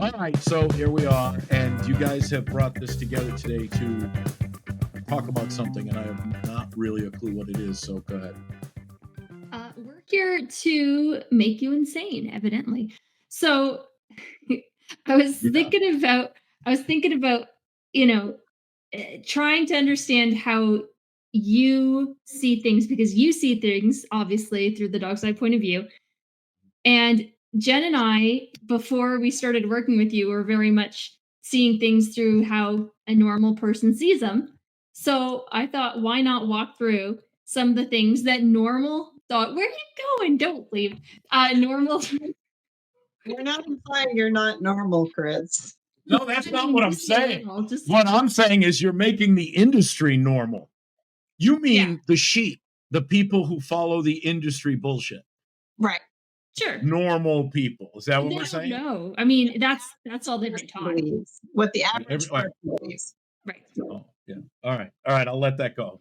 All right, so here we are, and you guys have brought this together today to talk about something, and I have not really a clue what it is, so go ahead. We're here to make you insane, evidently. So I was Yeah. thinking about, I was thinking about, you know, trying to understand how you see things because you see things obviously through the dog's eye point of view. And Jen and I, before we started working with you, were very much seeing things through how a normal person sees them. So I thought, why not walk through some of the things that normal dog? Where are you going? Don't leave. Normal. We're not implying you're not normal, Chris. No, that's I not mean, what I'm just in saying. general, just What I'm saying is you're making the industry normal. You yeah, mean the sheep, the people who follow the industry bullshit. Right. sure. Normal people. Is that And what they we're don't saying? know. I mean, that's all they've been Person taught, believes what the Every, average all right. person believes. right? Oh, yeah. All right. All right. I'll let that go.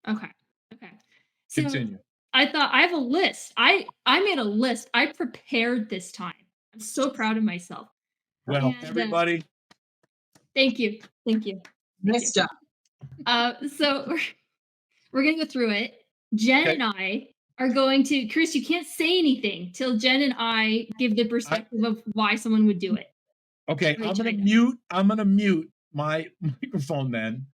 Okay. Okay. So Continue. I thought I have a list. I made a list. I prepared this time. I'm so proud of myself. Well, And everybody, thank you. Thank you. Thank Nice you. job. So we're gonna go through it. Jen okay. and I are going to Chris, you can't say anything till Jen and I give the I, perspective of why someone would do it okay. for I'm each gonna item. mute. I'm gonna mute my microphone then,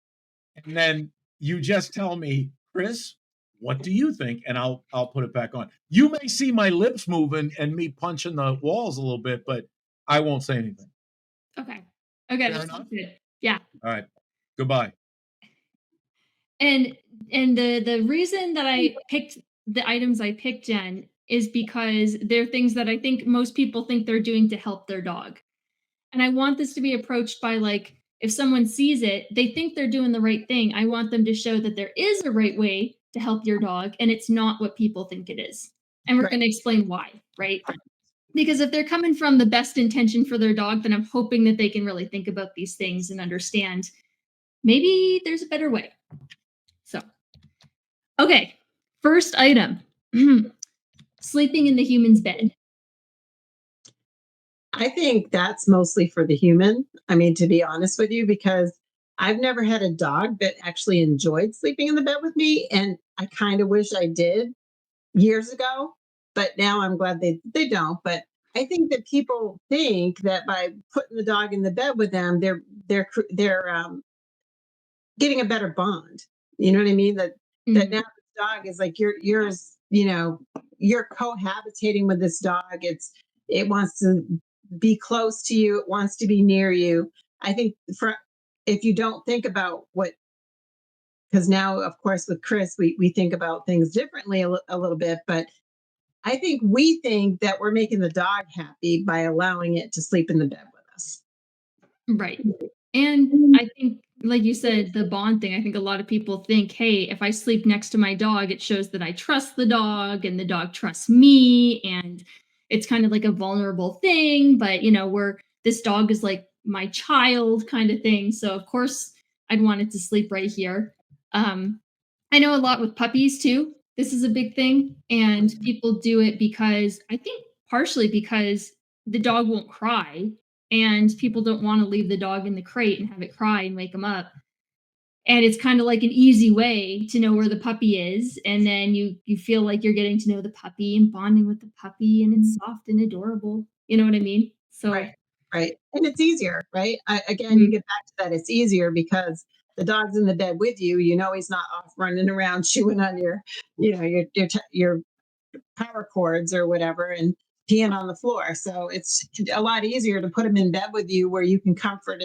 and then you just tell me, Chris, what do you think? And I'll put it back on. You may see my lips moving and me punching the walls a little bit, but I won't say anything. Okay. Okay, Fair that sounds enough. good. Yeah. All right. Goodbye. And the reason that I picked the items I picked, Jen, is because they're things that I think most people think they're doing to help their dog. And I want this to be approached by like if someone sees it, they think they're doing the right thing. I want them to show that there is a right way to help your dog and it's not what people think it is. And we're Right. going to explain why, right? Because if they're coming from the best intention for their dog, then I'm hoping that they can really think about these things and understand maybe there's a better way. So, okay, first item sleeping in the human's bed. I think that's mostly for the human. I mean, to be honest with you, because I've never had a dog that actually enjoyed sleeping in the bed with me. And I kind of wish I did years ago, but now I'm glad they don't. But I think that people think that by putting the dog in the bed with them, they're getting a better bond. You know what I mean? That now Mhm. this dog is like yours. You're cohabitating with this dog. It wants to be close to you. It wants to be near you. I think for if you don't think about what because now of course with Chris we think about things differently a little bit, but I think we think that we're making the dog happy by allowing it to sleep in the bed with us. Right. And I think, like you said, the bond thing, I think a lot of people think, hey, if I sleep next to my dog, it shows that I trust the dog and the dog trusts me. And it's kind of like a vulnerable thing. But, where this dog is like my child kind of thing. So, of course, I'd want it to sleep right here. Um, I know a lot with puppies too. This is a big thing. And people do it because I think partially because the dog won't cry and people don't want to leave the dog in the crate and have it cry and wake them up. And it's kind of like an easy way to know where the puppy is, and then you feel like you're getting to know the puppy and bonding with the puppy, and it's soft and adorable. You know what I mean? Right. So, Right. And it's easier, right? Again, you mm, get back to that. It's easier because the dog's in the bed with you. You know he's not off running around chewing on your power cords or whatever and peeing on the floor. So it's a lot easier to put him in bed with you where you can comfort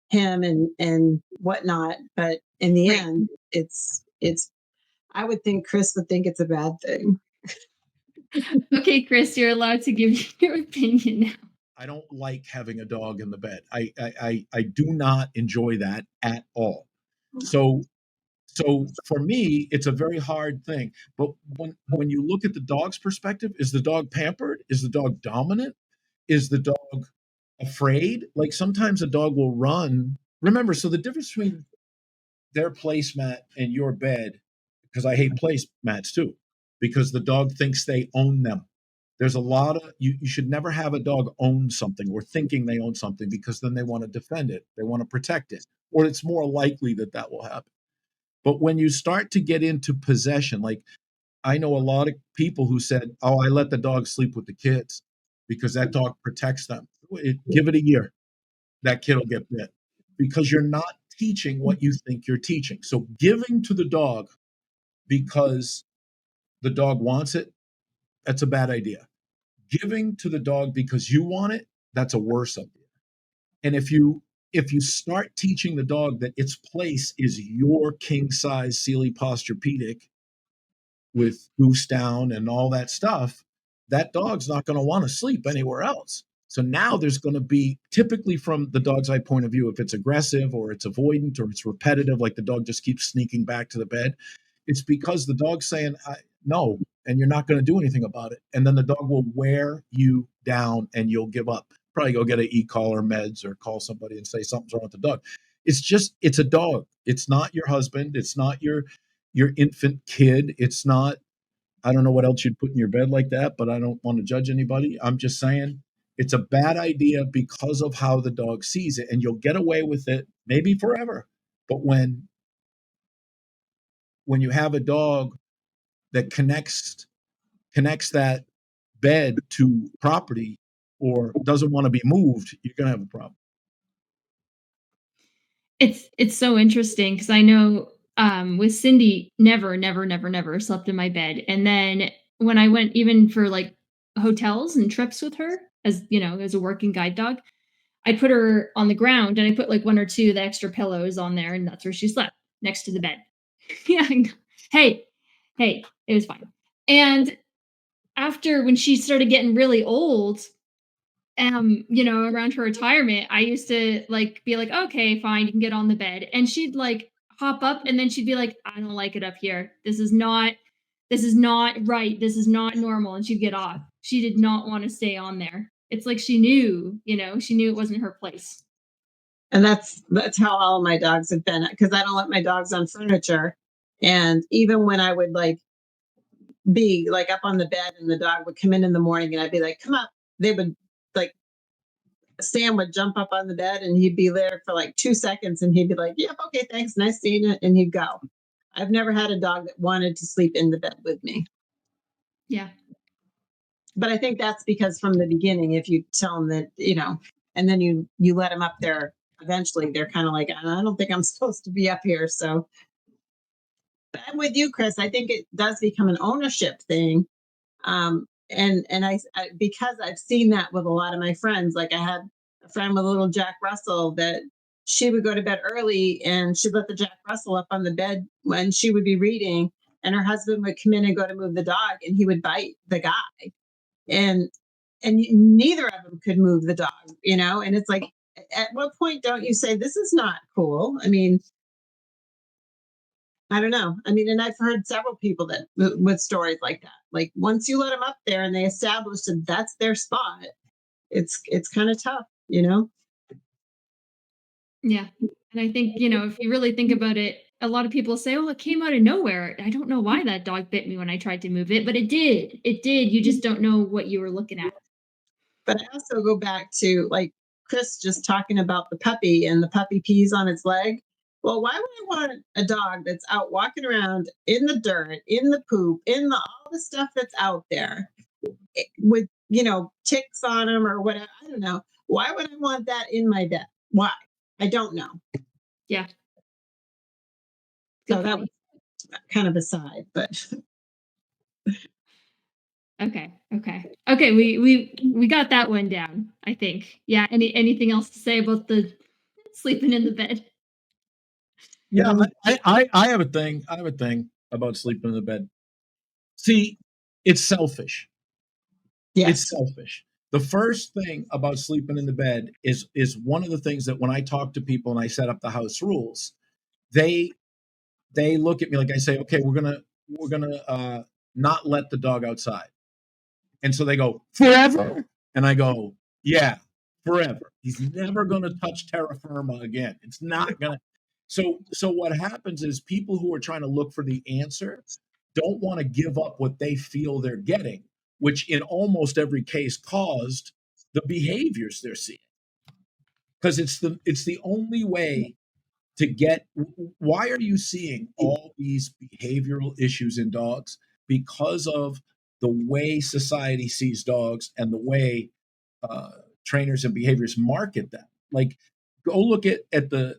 him and whatnot. But in the right. end, it's. I would think Chris would think it's a bad thing. Okay, Chris, you're allowed to give your opinion now. I don't like having a dog in the bed. I do not enjoy that at all. So for me, it's a very hard thing. But when you look at the dog's perspective, is the dog pampered? Is the dog dominant? Is the dog afraid? Like sometimes a dog will run. Remember, so the difference between their placemat and your bed, because I hate placemats too, because the dog thinks they own them. There's a lot of you should never have a dog own something or thinking they own something, because then they want to defend it, they want to protect it, or it's more likely that that will happen. But when you start to get into possession, like I know a lot of people who said, "Oh, I let the dog sleep with the kids because that dog protects them." Give it a year, that kid will get bit, because you're not teaching what you think you're teaching. So giving to the dog because the dog wants it, that's a bad idea. Giving to the dog because you want it, that's a worse idea. And if you start teaching the dog that its place is your king size Sealy Posturepedic with goose down and all that stuff, that dog's not going to want to sleep anywhere else. So now there's going to be, typically from the dog's eye point of view, if it's aggressive or it's avoidant or it's repetitive, like the dog just keeps sneaking back to the bed, it's because the dog's saying, no, and you're not going to do anything about it. And then the dog will wear you down and you'll give up. Probably go get an e-collar meds or call somebody and say something's wrong with the dog. It's a dog. It's not your husband. It's not your infant kid. It's not, I don't know what else you'd put in your bed like that, but I don't want to judge anybody. I'm just saying it's a bad idea because of how the dog sees it, and you'll get away with it maybe forever. But when you have a dog that connects that bed to property or doesn't want to be moved, you're going to have a problem. It's so interesting because I know, with Cindy, never slept in my bed, and then when I went even for, like, hotels and trips with her as, as a working guide dog, I put her on the ground, and I put, like, 1 or 2 of the extra pillows on there, and that's where she slept, next to the bed. Yeah, hey, hey, it was fine. And after when she started getting really old, around her retirement, I used to like be like, okay, fine, you can get on the bed. And she'd like hop up and then she'd be like, I don't like it up here. This is not right. This is not normal. And she'd get off. She did not want to stay on there. It's like she knew it wasn't her place. And that's how all my dogs have been, because I don't let my dogs on furniture. And even when I would like be like up on the bed and the dog would come in the morning and I'd be like, come up, they would like, Sam would jump up on the bed and he'd be there for like 2 seconds and he'd be like, yep, okay, thanks, nice seeing you. And he'd go. I've never had a dog that wanted to sleep in the bed with me. Yeah. But I think that's because from the beginning, if you tell them that, and then you let them up there, eventually they're kind of like, I don't think I'm supposed to be up here. So I'm with you, Chris. I think it does become an ownership thing. And I because I've seen that with a lot of my friends. Like I had a friend with a little Jack Russell that she would go to bed early and she'd let the Jack Russell up on the bed when she would be reading, and her husband would come in and go to move the dog, and he would bite the guy, and neither of them could move the dog, And it's like, at what point don't you say this is not cool? I mean, I don't know. I mean, and I've heard several people that with stories like that. Like once you let them up there and they establish that that's their spot, it's kind of tough. Yeah. And I think, if you really think about it, a lot of people say, oh, it came out of nowhere. I don't know why that dog bit me when I tried to move it, but it did. It did. You just don't know what you were looking at. But I also go back to like Chris just talking about the puppy and the puppy pees on its leg. Well, why would I want a dog that's out walking around in the dirt, in the poop, in all the stuff that's out there with, ticks on them or whatever? I don't know. Why would I want that in my bed? Why? I don't know. Yeah. So that was kind of aside, but Okay. Okay. We got that one down, I think. Yeah. Anything else to say about the sleeping in the bed? Yeah, I have a thing. I have a thing about sleeping in the bed. See, it's selfish. yes. It's selfish. The first thing about sleeping in the bed is one of the things that when I talk to people and I set up the house rules, they look at me like I say, okay, we're gonna not let the dog outside. And so they go, forever? And I go, yeah, forever. He's never going to touch terra firma again. It's not going to. So what happens is people who are trying to look for the answer don't want to give up what they feel they're getting. which in almost every case caused the behaviors they're seeing. Because it's the only way to get. Why are you seeing all these behavioral issues in dogs? Because of the way society sees dogs and the way uh, trainers and behaviors market them. Like, go look at the.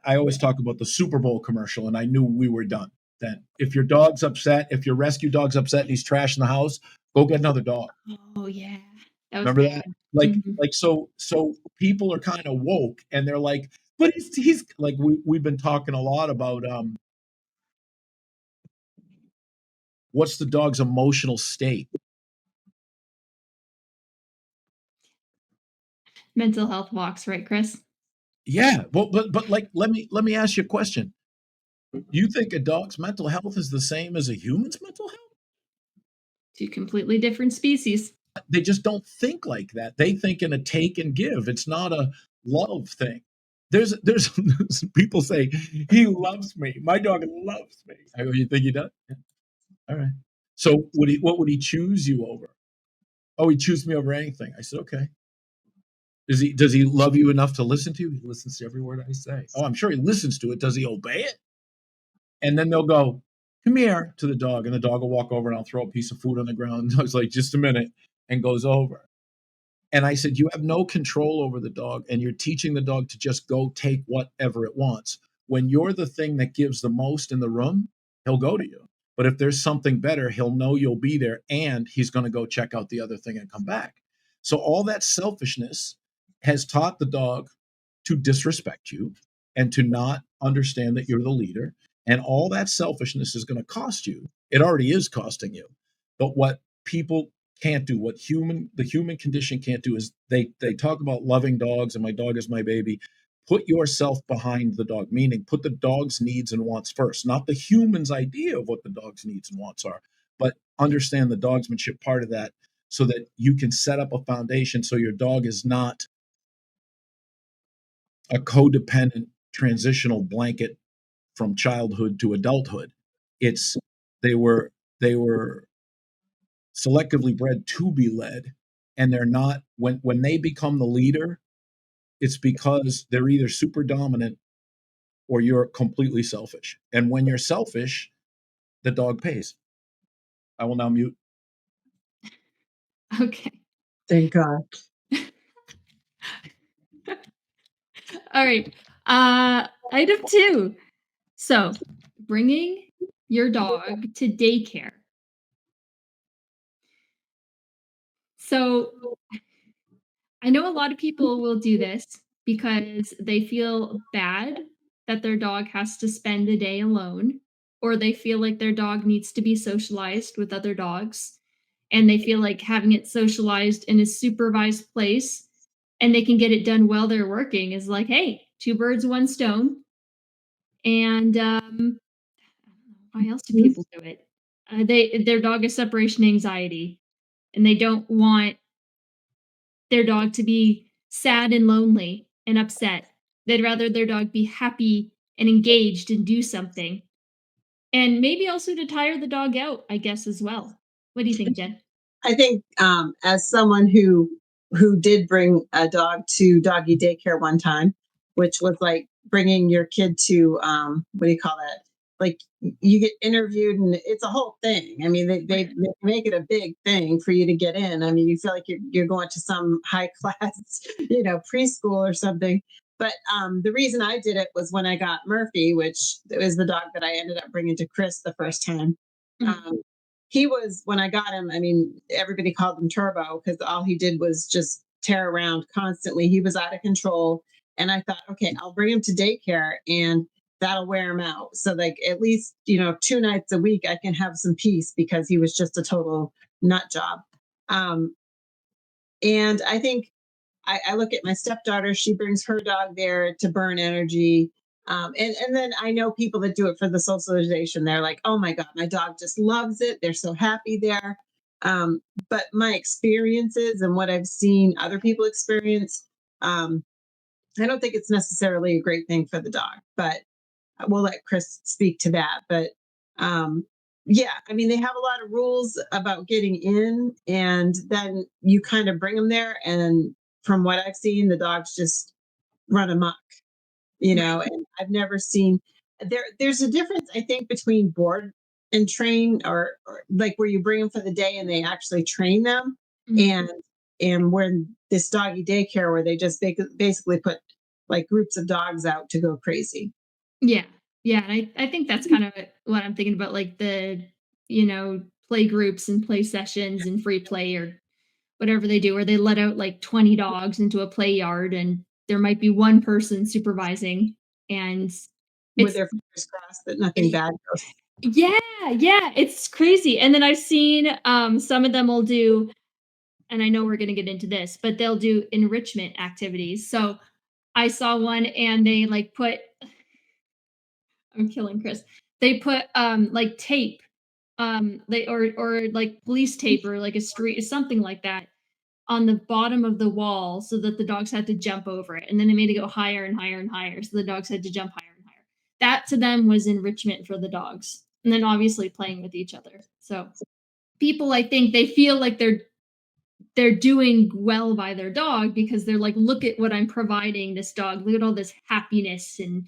I always talk about the Super Bowl commercial, and I knew we were done then. If your dog's upset, if your rescue dog's upset and he's trashing the house, go get another dog. Oh yeah, that was Remember that? bad. Like, Mhm. so people are kind of woke, and they're like, but he's like, we've been talking a lot about what's the dog's emotional state. Mental health walks, right, Chris? Yeah, well, but like, let me ask you a question. You think a dog's mental health is the same as a human's mental health? Two completely different species. They just don't think like that. They think in a take and give. It's not a love thing. There's people say he loves me. My dog loves me. I go, you think he does? Yeah. All right. So what would he choose you over? Oh, he chooses me over anything. I said, okay. Does he love you enough to listen to you? He listens to every word I say. Oh, I'm sure he listens to it. Does he obey it? And then they'll go, come here to the dog, and the dog will walk over and I'll throw a piece of food on the ground. I was like, just a minute, and goes over. And I said, you have no control over the dog, and you're teaching the dog to just go take whatever it wants. When you're the thing that gives the most in the room, he'll go to you. But if there's something better, he'll know you'll be there, and he's going to go check out the other thing and come back. So all that selfishness has taught the dog to disrespect you and to not understand that you're the leader. And all that selfishness is going to cost you. It already is costing you. But what people can't do, what the human condition can't do, is they talk about loving dogs and my dog is my baby. Put yourself behind the dog, meaning put the dog's needs and wants first, not the human's idea of what the dog's needs and wants are, but understand the dogsmanship part of that, so that you can set up a foundation so your dog is not a codependent transitional blanket from childhood to adulthood. It's they were selectively bred to be led, and they're not. When they become the leader, it's because they're either super dominant or you're completely selfish. And when you're selfish, the dog pays. I will now mute. Okay. Thank God. All right. Item 2. So, bringing your dog to daycare. So, I know a lot of people will do this because they feel bad that their dog has to spend a day alone, or they feel like their dog needs to be socialized with other dogs, and they feel like having it socialized in a supervised place and they can get it done while they're working is like, hey, two birds, one stone. And why else do people do it? Their dog has separation anxiety, and they don't want their dog to be sad and lonely and upset. They'd rather their dog be happy and engaged and do something. And maybe also to tire the dog out, I guess, as well. What do you think, Jen? I think as someone who did bring a dog to doggy daycare one time, which was like bringing your kid to what do you call that? Like you get interviewed and it's a whole thing. I mean, they make it a big thing for you to get in. I mean, you feel like you're going to some high class, preschool or something. But the reason I did it was when I got Murphy, which was the dog that I ended up bringing to Chris the first time. Mhm. He was, when I got him, I mean, everybody called him Turbo because all he did was just tear around constantly. He was out of control. And I thought, okay, I'll bring him to daycare and that'll wear him out. So, like, at least, 2 nights a week, I can have some peace because he was just a total nut job. Um, and I think I look at my stepdaughter, she brings her dog there to burn energy. And then I know people that do it for the socialization. They're like, oh my God, my dog just loves it. They're so happy there. But my experiences and what I've seen other people experience, um, I don't think it's necessarily a great thing for the dog, but we'll let Chris speak to that. But um, yeah, I mean, they have a lot of rules about getting in, and then you kind of bring them there. And from what I've seen, the dogs just run amok, Right. and I've never seen there's a difference, I think, between board and train, or like where you bring them for the day and they actually train them, Mhm. and when this doggy daycare where they just basically put like groups of dogs out to go crazy. Yeah. Yeah, and I think that's kind of what I'm thinking about, like, you know, play groups and play sessions and free play or whatever they do, where they let out, like, 20 dogs into a play yard, and there might be one person supervising, and With it's their fingers crossed that nothing bad goes. yeah, yeah, it's crazy, and then I've seen, some of them will do and I know we're gonna get into this, but they'll do enrichment activities. So, I saw one and they, like, put I'm killing Chris. They put, like, tape, they or, like, police tape or, like, a street something like that on the bottom of the wall so that the dogs had to jump over it, and then they made it go higher and higher and higher, so the dogs had to jump higher and higher. That to them was enrichment for the dogs, and then obviously playing with each other. So, people, I think they feel like they're doing well by their dog because they're like, "Look at what I'm providing this dog. Look at all this happiness and,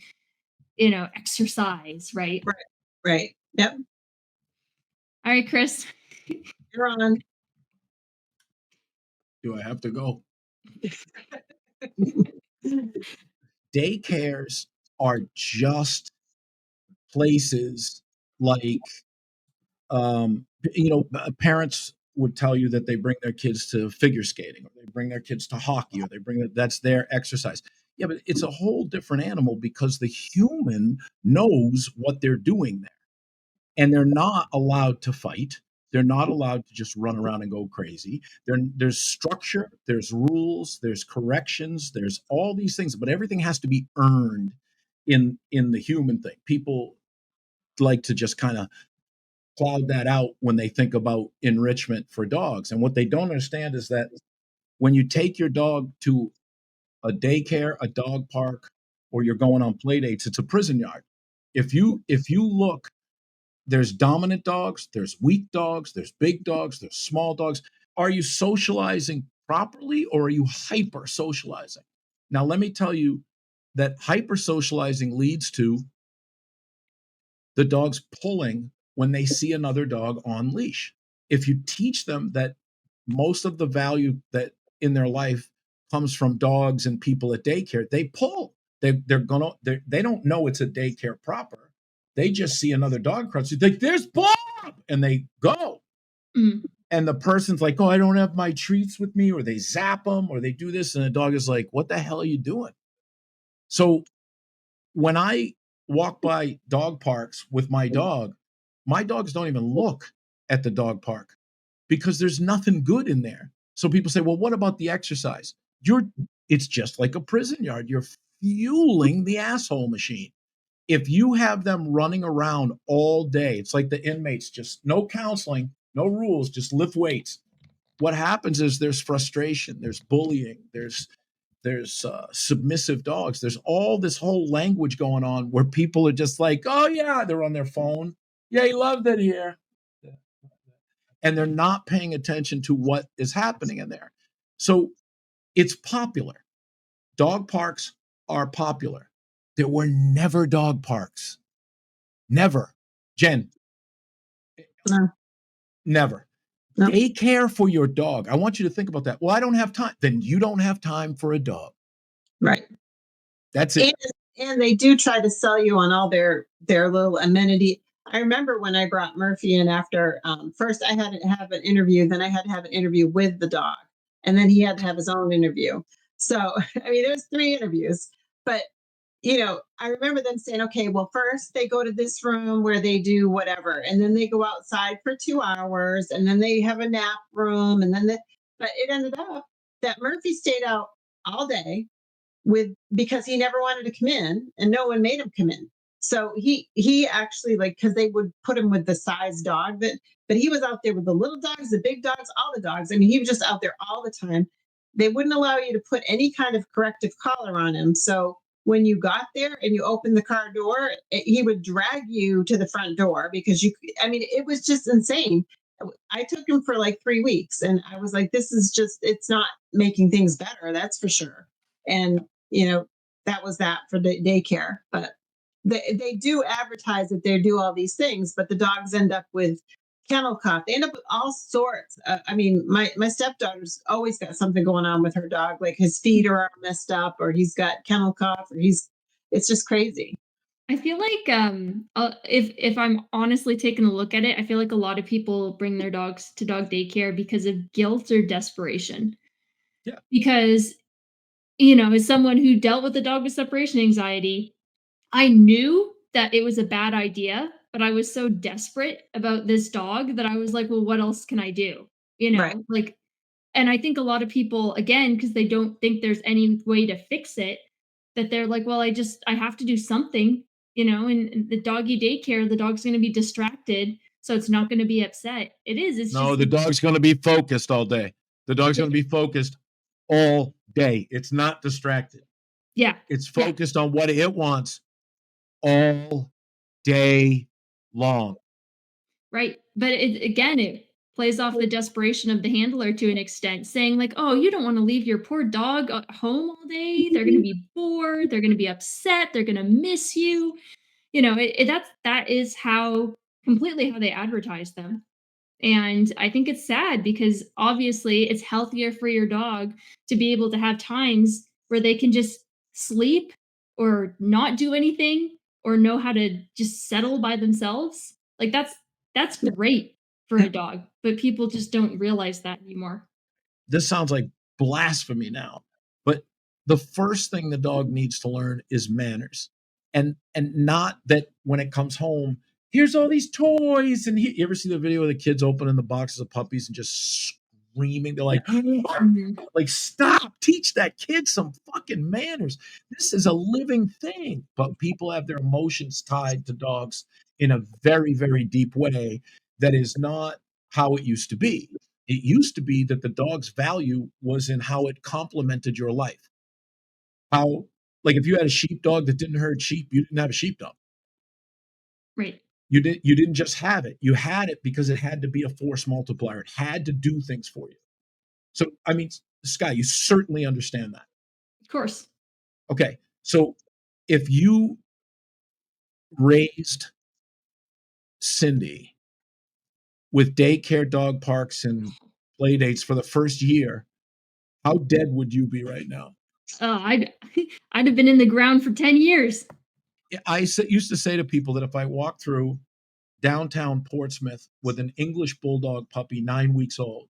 exercise," right? Right. Right. Yep. All right, Chris. You're on. Do I have to go? Daycares are just places like, parents would tell you that they bring their kids to figure skating or they bring their kids to hockey or that's their exercise. Yeah, but it's a whole different animal because the human knows what they're doing there, and they're not allowed to fight. They're not allowed to just run around and go crazy. There's structure, there's rules, there's corrections, there's all these things, but everything has to be earned in the human thing. People like to just kind of cloud that out when they think about enrichment for dogs. And what they don't understand is that when you take your dog to a daycare, a dog park, or you're going on play dates, it's a prison yard. If you look, there's dominant dogs, there's weak dogs, there's big dogs, there's small dogs. Are you socializing properly or are you hyper socializing? Now, let me tell you that hyper socializing leads to the dog's pulling when they see another dog on leash. If you teach them that most of the value that in their life comes from dogs and people at daycare, they pull. They don't know it's a daycare proper. They just see another dog cross. They like, there's Bob, and they go. Mm, And the person's like, oh, I don't have my treats with me, or they zap them, or they do this, and the dog is like, what the hell are you doing? So when I walk by dog parks with my dogs don't even look at the dog park because there's nothing good in there. So people say, well, what about the exercise? It's just like a prison yard. You're fueling the asshole machine. If you have them running around all day, it's like the inmates, just no counseling, no rules, just lift weights. What happens is there's frustration, there's bullying, there's submissive dogs. There's all this whole language going on where people are just like, oh yeah, they're on their phone. Yeah, he loved it here. And they're not paying attention to what is happening in there. So it's popular. Dog parks are popular. There were never dog parks. Never. Jen, No, never. no. Daycare for your dog. I want you to think about that. Well, I don't have time. Then you don't have time for a dog. Right. That's And it. and they do try to sell you on all their little amenity. I remember when I brought Murphy in after first I had to have an interview, then I had to have an interview with the dog, and then he had to have his own interview. So I mean, there's three interviews, but I remember them saying, okay, well, first they go to this room where they do whatever, and then they go outside for 2 hours, and then they have a nap room, but it ended up that Murphy stayed out all day because he never wanted to come in and no one made him come in. So he actually, like, because they would put him with the size dog but he was out there with the little dogs, the big dogs, all the dogs. I mean, he was just out there all the time. They wouldn't allow you to put any kind of corrective collar on him. So when you got there and you opened the car door, he would drag you to the front door because I mean, it was just insane. I took him for like 3 weeks and I was like, this is just, it's not making things better. That's for sure. And, that was that for the daycare. But they do advertise that they do all these things, but the dogs end up with kennel cough. They end up with all sorts. I mean, my stepdaughter's always got something going on with her dog, like his feet are all messed up, or he's got kennel cough, or it's just crazy. I feel like if I'm honestly taking a look at it, I feel like a lot of people bring their dogs to dog daycare because of guilt or desperation. Yeah. Because as someone who dealt with a dog with separation anxiety, I knew that it was a bad idea, but I was so desperate about this dog that I was like, well, what else can I do? Right. Like, and I think a lot of people, again, because they don't think there's any way to fix it, that they're like, well, I have to do something, and the doggy daycare, the dog's going to be distracted. So it's not going to be upset. It's No, just, the dog's going to be focused all day. The dog's going to be focused all day. It's not distracted. yeah. It's focused on what it wants all day long. Right. But it plays off the desperation of the handler to an extent, saying, like, oh, you don't want to leave your poor dog at home all day. They're going to be bored. They're going to be upset. They're going to miss you. That is how completely how they advertise them. And I think it's sad because obviously it's healthier for your dog to be able to have times where they can just sleep or not do anything or know how to just settle by themselves. Like that's great for a dog, but people just don't realize that anymore. This sounds like blasphemy now, but the first thing the dog needs to learn is manners. And not that when it comes home, here's all these toys. And you ever see the video of the kids opening the boxes of puppies and just screaming? They're like, Mhm. like, stop, teach that kid some fucking manners. This is a living thing. But people have their emotions tied to dogs in a very, very deep way that is not how it used to be. It used to be that the dog's value was in how it complemented your life. How, like, if you had a sheepdog that didn't herd sheep, you didn't have a sheepdog. Right. You didn't just have it. You had it because it had to be a force multiplier. It had to do things for you. So, I mean, Sky, you certainly understand that. Of course. Okay. So if you raised Cindy with daycare, dog parks, and play dates for the first year, how dead would you be right now? Oh, I'd have been in the ground for 10 years. Used to say to people that if I walked through downtown Portsmouth with an English bulldog puppy, 9 weeks old,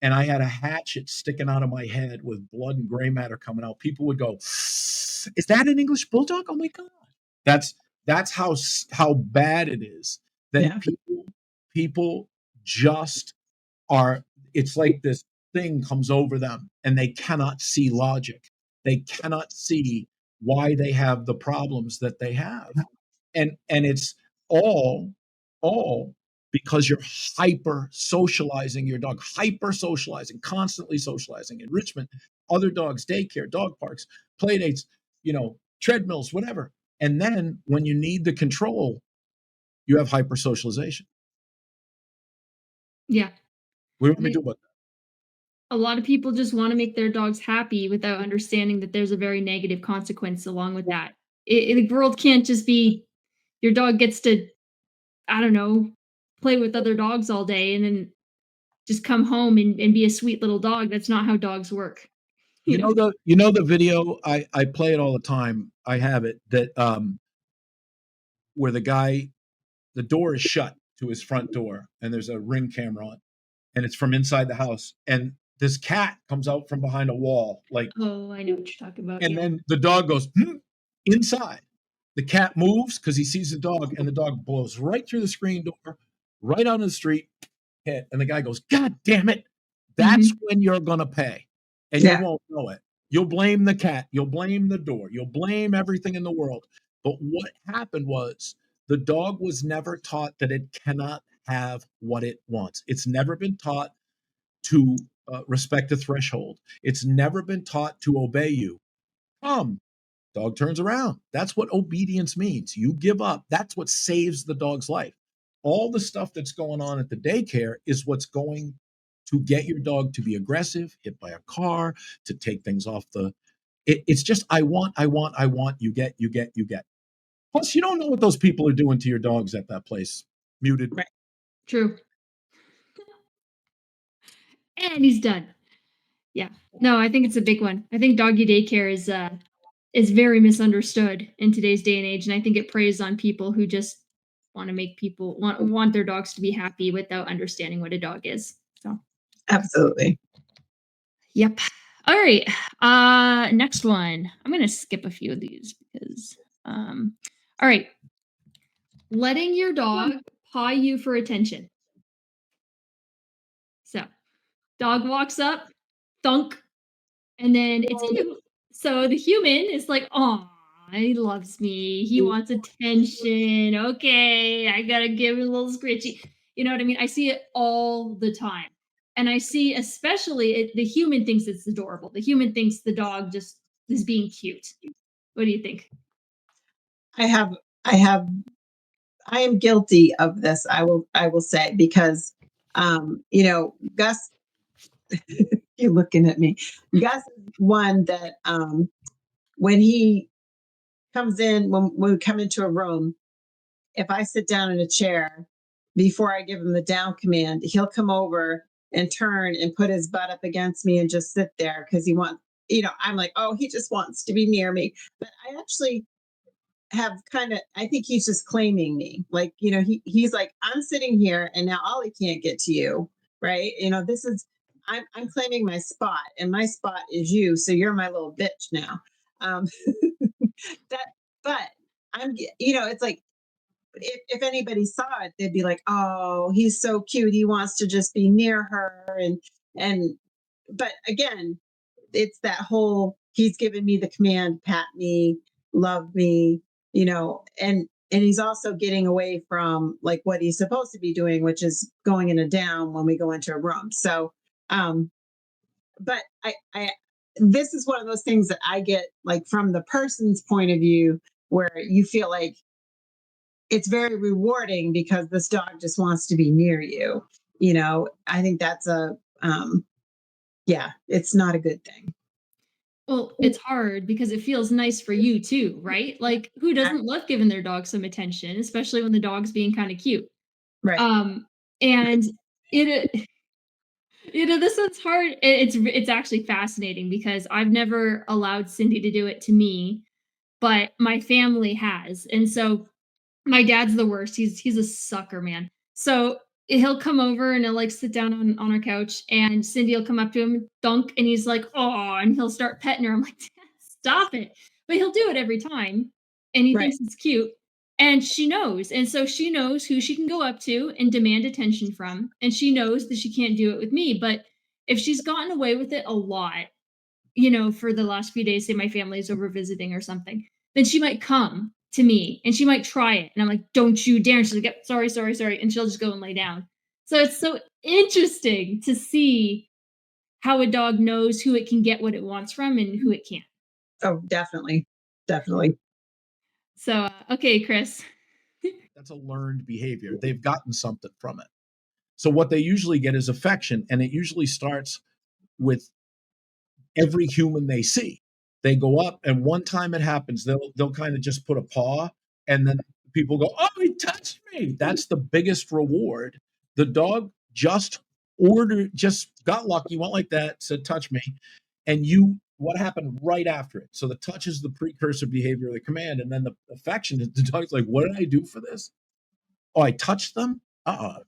and I had a hatchet sticking out of my head with blood and gray matter coming out, people would go, "Is that an English bulldog? Oh my god!" That's that's how bad it is that Yeah. people just are. It's like this thing comes over them, and they cannot see logic. They cannot see why they have the problems that they have, and it's all all because you're hyper socializing your dog, hyper socializing, constantly socializing, enrichment, other dogs, daycare, dog parks, play dates, treadmills, whatever. And then when you need the control, you have hyper socialization. Yeah. What do you want me to do about that? A lot of people just want to make their dogs happy without understanding that there's a very negative consequence along with that. The world can't just be your dog gets to, I don't know, play with other dogs all day and then just come home and be a sweet little dog. That's not how dogs work. You know? The video, I play it all the time. I have it that where the door is shut to his front door and there's a ring camera on and it's from inside the house and this cat comes out from behind a wall, like, Oh, I know what you're talking about. and Yeah. then the dog goes inside. The cat moves because he sees the dog, and the dog blows right through the screen door, right onto the street, hit. And the guy goes, God damn it. That's Mhm. when you're going to pay. And you Yeah. won't know it. You'll blame the cat. You'll blame the door. You'll blame everything in the world. But what happened was the dog was never taught that it cannot have what it wants. It's never been taught to respect the threshold. It's never been taught to obey you. Come, Dog turns around. That's what obedience means. You give up. That's what saves the dog's life. All the stuff that's going on at the daycare is what's going to get your dog to be aggressive, hit by a car, to take things off the. It's just I want, I want, I want. You get, you get, you get. Plus, you don't know what those people are doing to your dogs at that place. Muted. Right. True. And he's done. Yeah. No, I think it's a big one. I think doggy daycare is very misunderstood in today's day and age, and I think it preys on people who just want to make people want their dogs to be happy without understanding what a dog is. So, Absolutely. yep. All right. Next one. I'm going to skip a few of these because all right. Letting your dog paw you for attention. So, dog walks up, thunk, and then it's cute. So the human is like, "Oh, he loves me. He wants attention. Okay, I gotta give him a little scritchy." You know what I mean? I see it all the time, and I see especially the human thinks it's adorable. The human thinks the dog just is being cute. What do you think? I have I have I am guilty of this. I will say because Gus, you're looking at me. Gus is one that when he comes in, when we come into a room, if I sit down in a chair, before I give him the down command, he'll come over and turn and put his butt up against me and just sit there because he wants, I'm like, oh, he just wants to be near me. But I actually have I think he's just claiming me. Like, he's like, I'm sitting here and now Ollie can't get to you. Right. I'm claiming my spot and my spot is you. So you're my little bitch now. Um, that, but it's like, if anybody saw it, they'd be like, "Oh, he's so cute. He wants to just be near her." And but again, it's that whole he's given me the command, pat me, love me, and he's also getting away from like what he's supposed to be doing, which is going in a down when we go into a room. So, but I this is one of those things that I get like from the person's point of view where you feel like it's very rewarding because this dog just wants to be near you. I think that's it's not a good thing. Well, it's hard because it feels nice for you too, right? Like, who doesn't love giving their dog some attention, especially when the dog's being kind of cute? Right. And it this one's hard. It's actually fascinating because I've never allowed Cindy to do it to me, but my family has. And so my dad's the worst. He's a sucker, man. So he'll come over and he'll like sit down on our couch, and Cindy will come up to him, dunk, and he's like, "Oh," and he'll start petting her. I'm like, "Stop it!" But he'll do it every time, and he Right. thinks it's cute. And she knows, and so she knows who she can go up to and demand attention from, and she knows that she can't do it with me. But if she's gotten away with it a lot, for the last few days, say my family's over visiting or something, then she might come to me and she might try it. And I'm like, "Don't you dare." And she's like, "Yep, sorry, sorry, sorry." And she'll just go and lay down. So it's so interesting to see how a dog knows who it can get what it wants from and who it can't. Oh, definitely. Definitely. So, okay, Chris. That's a learned behavior. They've gotten something from it. So what they usually get is affection, and it usually starts with every human they see. They go up, and one time it happens, they'll kind of just put a paw, and then people go, "Oh, he touched me." That's the biggest reward. The dog just got lucky, went like that, said, "Touch me," and what happened right after it? So the touch is the precursor behavior of the command, and then the affection is the dog's like, "What did I do for this? Oh, I touched them. I'll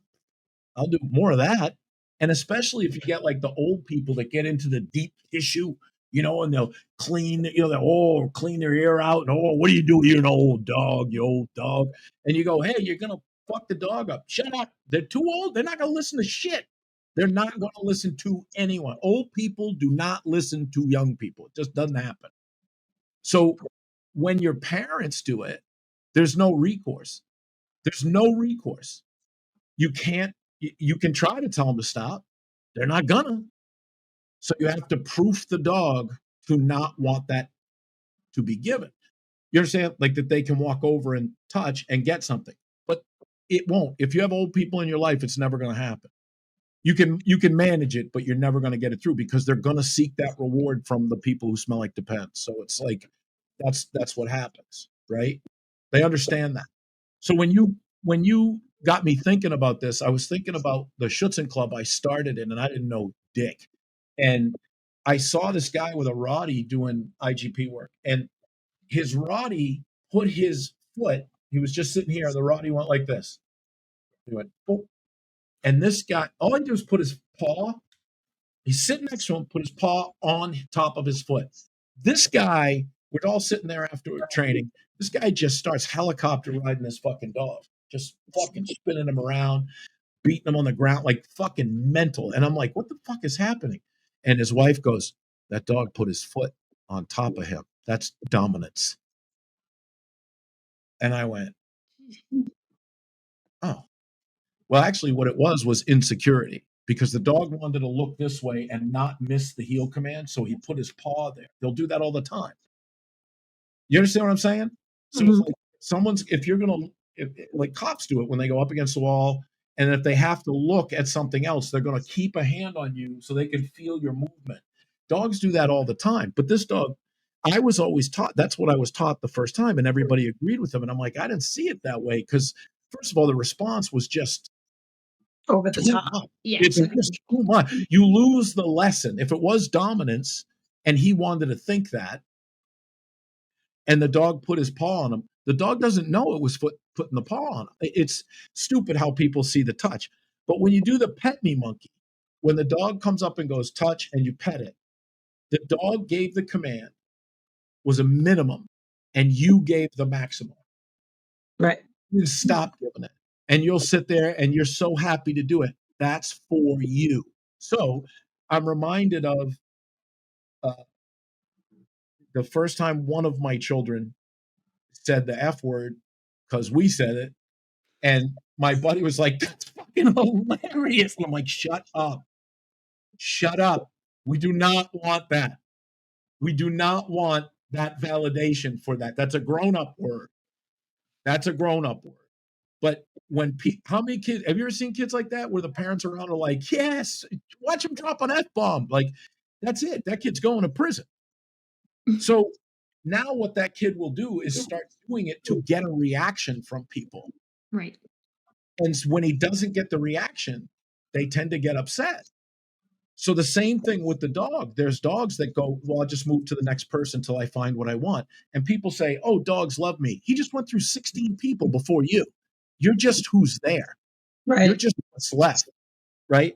do more of that." And especially if you get like the old people that get into the deep tissue, and they'll clean, they'll clean their ear out. And what do you do? You're an old dog, you old dog. And you go, "Hey, you're gonna fuck the dog up. Shut up. They're too old. They're not gonna listen to shit. They're not gonna listen to anyone. Old people do not listen to young people. It just doesn't happen. So when your parents do it, there's no recourse. There's no recourse. You can't, you can try to tell them to stop. They're not gonna. So you have to proof the dog to not want that to be given. You understand? Like that they can walk over and touch and get something. But it won't. If you have old people in your life, it's never going to happen. You can manage it, but you're never going to get it through because they're going to seek that reward from the people who smell like Depends. So it's like that's what happens, right? They understand that. So when you got me thinking about this, I was thinking about the Schutzen Club I started in, and I didn't know dick. And I saw this guy with a Roddy doing IGP work, and his Roddy put his foot. He was just sitting here, and the Roddy went like this. He went, "Boop." And this guy, all he did was put his paw. He's sitting next to him, put his paw on top of his foot. This guy, we're all sitting there after training. This guy just starts helicopter riding this fucking dog, just fucking spinning him around, beating him on the ground like fucking mental. And I'm like, what the fuck is happening? And his wife goes, that dog put his foot on top of him. That's dominance. And I went, oh. Well, actually, what it was insecurity because the dog wanted to look this way and not miss the heel command. So he put his paw there. They'll do that all the time. You understand what I'm saying? So it's like if you're going to, like cops do it when they go up against the wall, and if they have to look at something else, they're going to keep a hand on you so they can feel your movement. Dogs do that all the time. But this dog, I was always taught, that's what I was taught the first time, and everybody agreed with him. And I'm like, I didn't see it that way because, first of all, the response was just over the top. Yeah. It's just too much. You lose the lesson. If it was dominance and he wanted to think that, and the dog put his paw on him, the dog doesn't know it was putting the paw on him. It's stupid how people see the touch. But when you do the pet me monkey, when the dog comes up and goes touch and you pet it, the dog gave the command was a minimum and you gave the maximum. Right. You stop giving it. And you'll sit there and you're so happy to do it. That's for you. So I'm reminded of the first time one of my children said the F word because we said it. And my buddy was like, that's fucking hilarious. And I'm like, shut up. Shut up. We do not want that. We do not want that validation for that. That's a grown-up word. That's a grown-up word. But when how many kids have you ever seen kids like that where the parents around are like, yes, watch him drop an F-bomb. Like, that's it. That kid's going to prison. So now what that kid will do is start doing it to get a reaction from people. Right. And when he doesn't get the reaction, they tend to get upset. So the same thing with the dog. There's dogs that go, well, I'll just move to the next person until I find what I want. And people say, oh, dogs love me. He just went through 16 people before you. You're just who's there. Right. You're just what's left, right?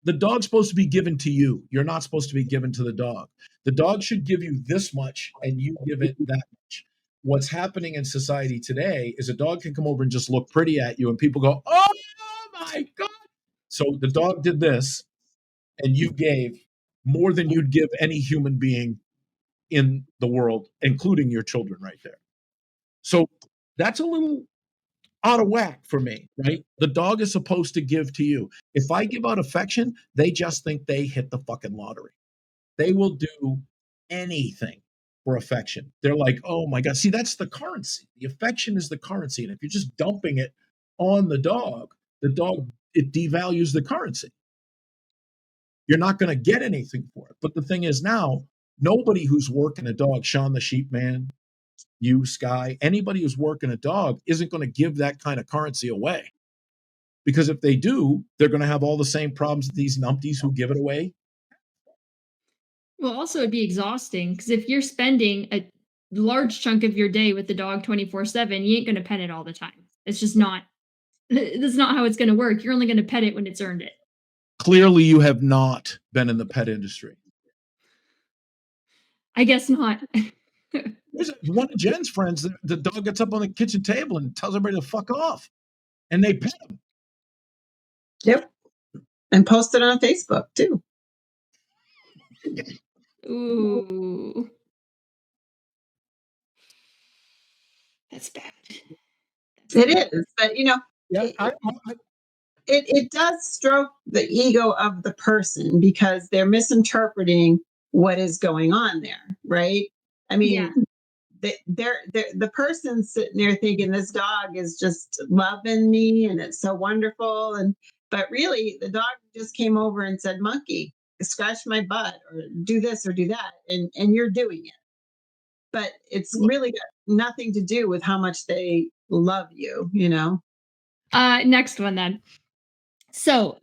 The dog's supposed to be given to you. You're not supposed to be given to the dog. The dog should give you this much and you give it that much. What's happening in society today is a dog can come over and just look pretty at you and people go, oh my God. So the dog did this and you gave more than you'd give any human being in the world, including your children right there. So that's a little out of whack for me, right? The dog is supposed to give to you. If I give out affection, they just think they hit the fucking lottery. They will do anything for affection. They're like, oh my God. See, that's the currency. The affection is the currency. And if you're just dumping it on the dog, it devalues the currency. You're not going to get anything for it. But the thing is now, nobody who's working a dog, Sean the Sheep Man, you, Sky, anybody who's working a dog isn't going to give that kind of currency away. Because if they do, they're going to have all the same problems that these numpties who give it away. Well, also it'd be exhausting because if you're spending a large chunk of your day with the dog 24/7, you ain't going to pet it all the time. It's just not, that's not how it's going to work. You're only going to pet it when it's earned it. Clearly, you have not been in the pet industry. I guess not. One of Jen's friends, the dog gets up on the kitchen table and tells everybody to fuck off. And they pet him. Yep. And post it on Facebook too. Ooh. That's bad. It is. But, Yeah, it does stroke the ego of the person because they're misinterpreting what is going on there, right? I Yeah. mean, the person sitting there thinking this dog is just loving me and it's so wonderful, and but really the dog just came over and said, "Monkey, scratch my butt," or "Do this or do that," and you're doing it. But it's really got nothing to do with how much they love you, you know? Next one then. So,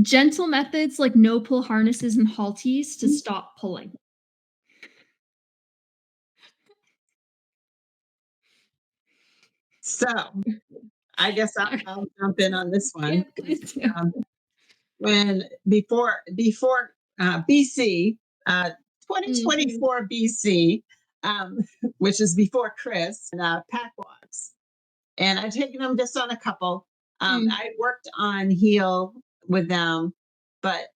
gentle methods like no pull harnesses and halties to stop pulling. So I guess I'll jump in on this Yeah, one. please do. Um, when before BC, Mm, 2024 BC, um, which is before Chris, and pack walks, and I've taken them just on a couple. mm, I worked on heel with them, but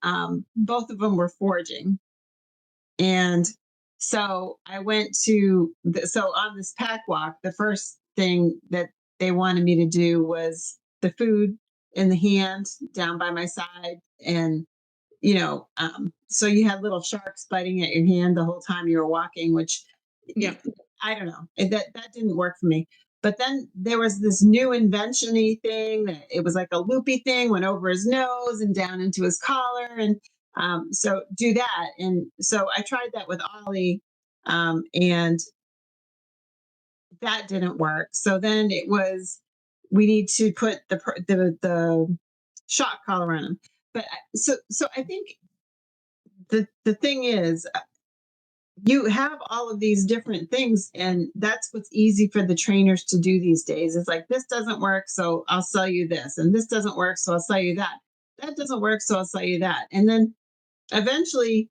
both of them were foraging. And so I went to so on this pack walk, the first thing that they wanted me to do was the food in the hand down by my side. And, so you had little sharks biting at your hand the whole time you were walking, which yeah. I don't know. That didn't work for me. But then there was this new invention-y thing that it was like a loopy thing, went over his nose and down into his collar. And so do that. And so I tried that with Ollie, and that didn't work. So then it was, we need to put the shock collar on him. But so I think the thing is, you have all of these different things, and that's what's easy for the trainers to do these days. It's like, this doesn't work, so I'll sell you this, and this doesn't work, so I'll sell you that. That doesn't work, so I'll sell you that. And then eventually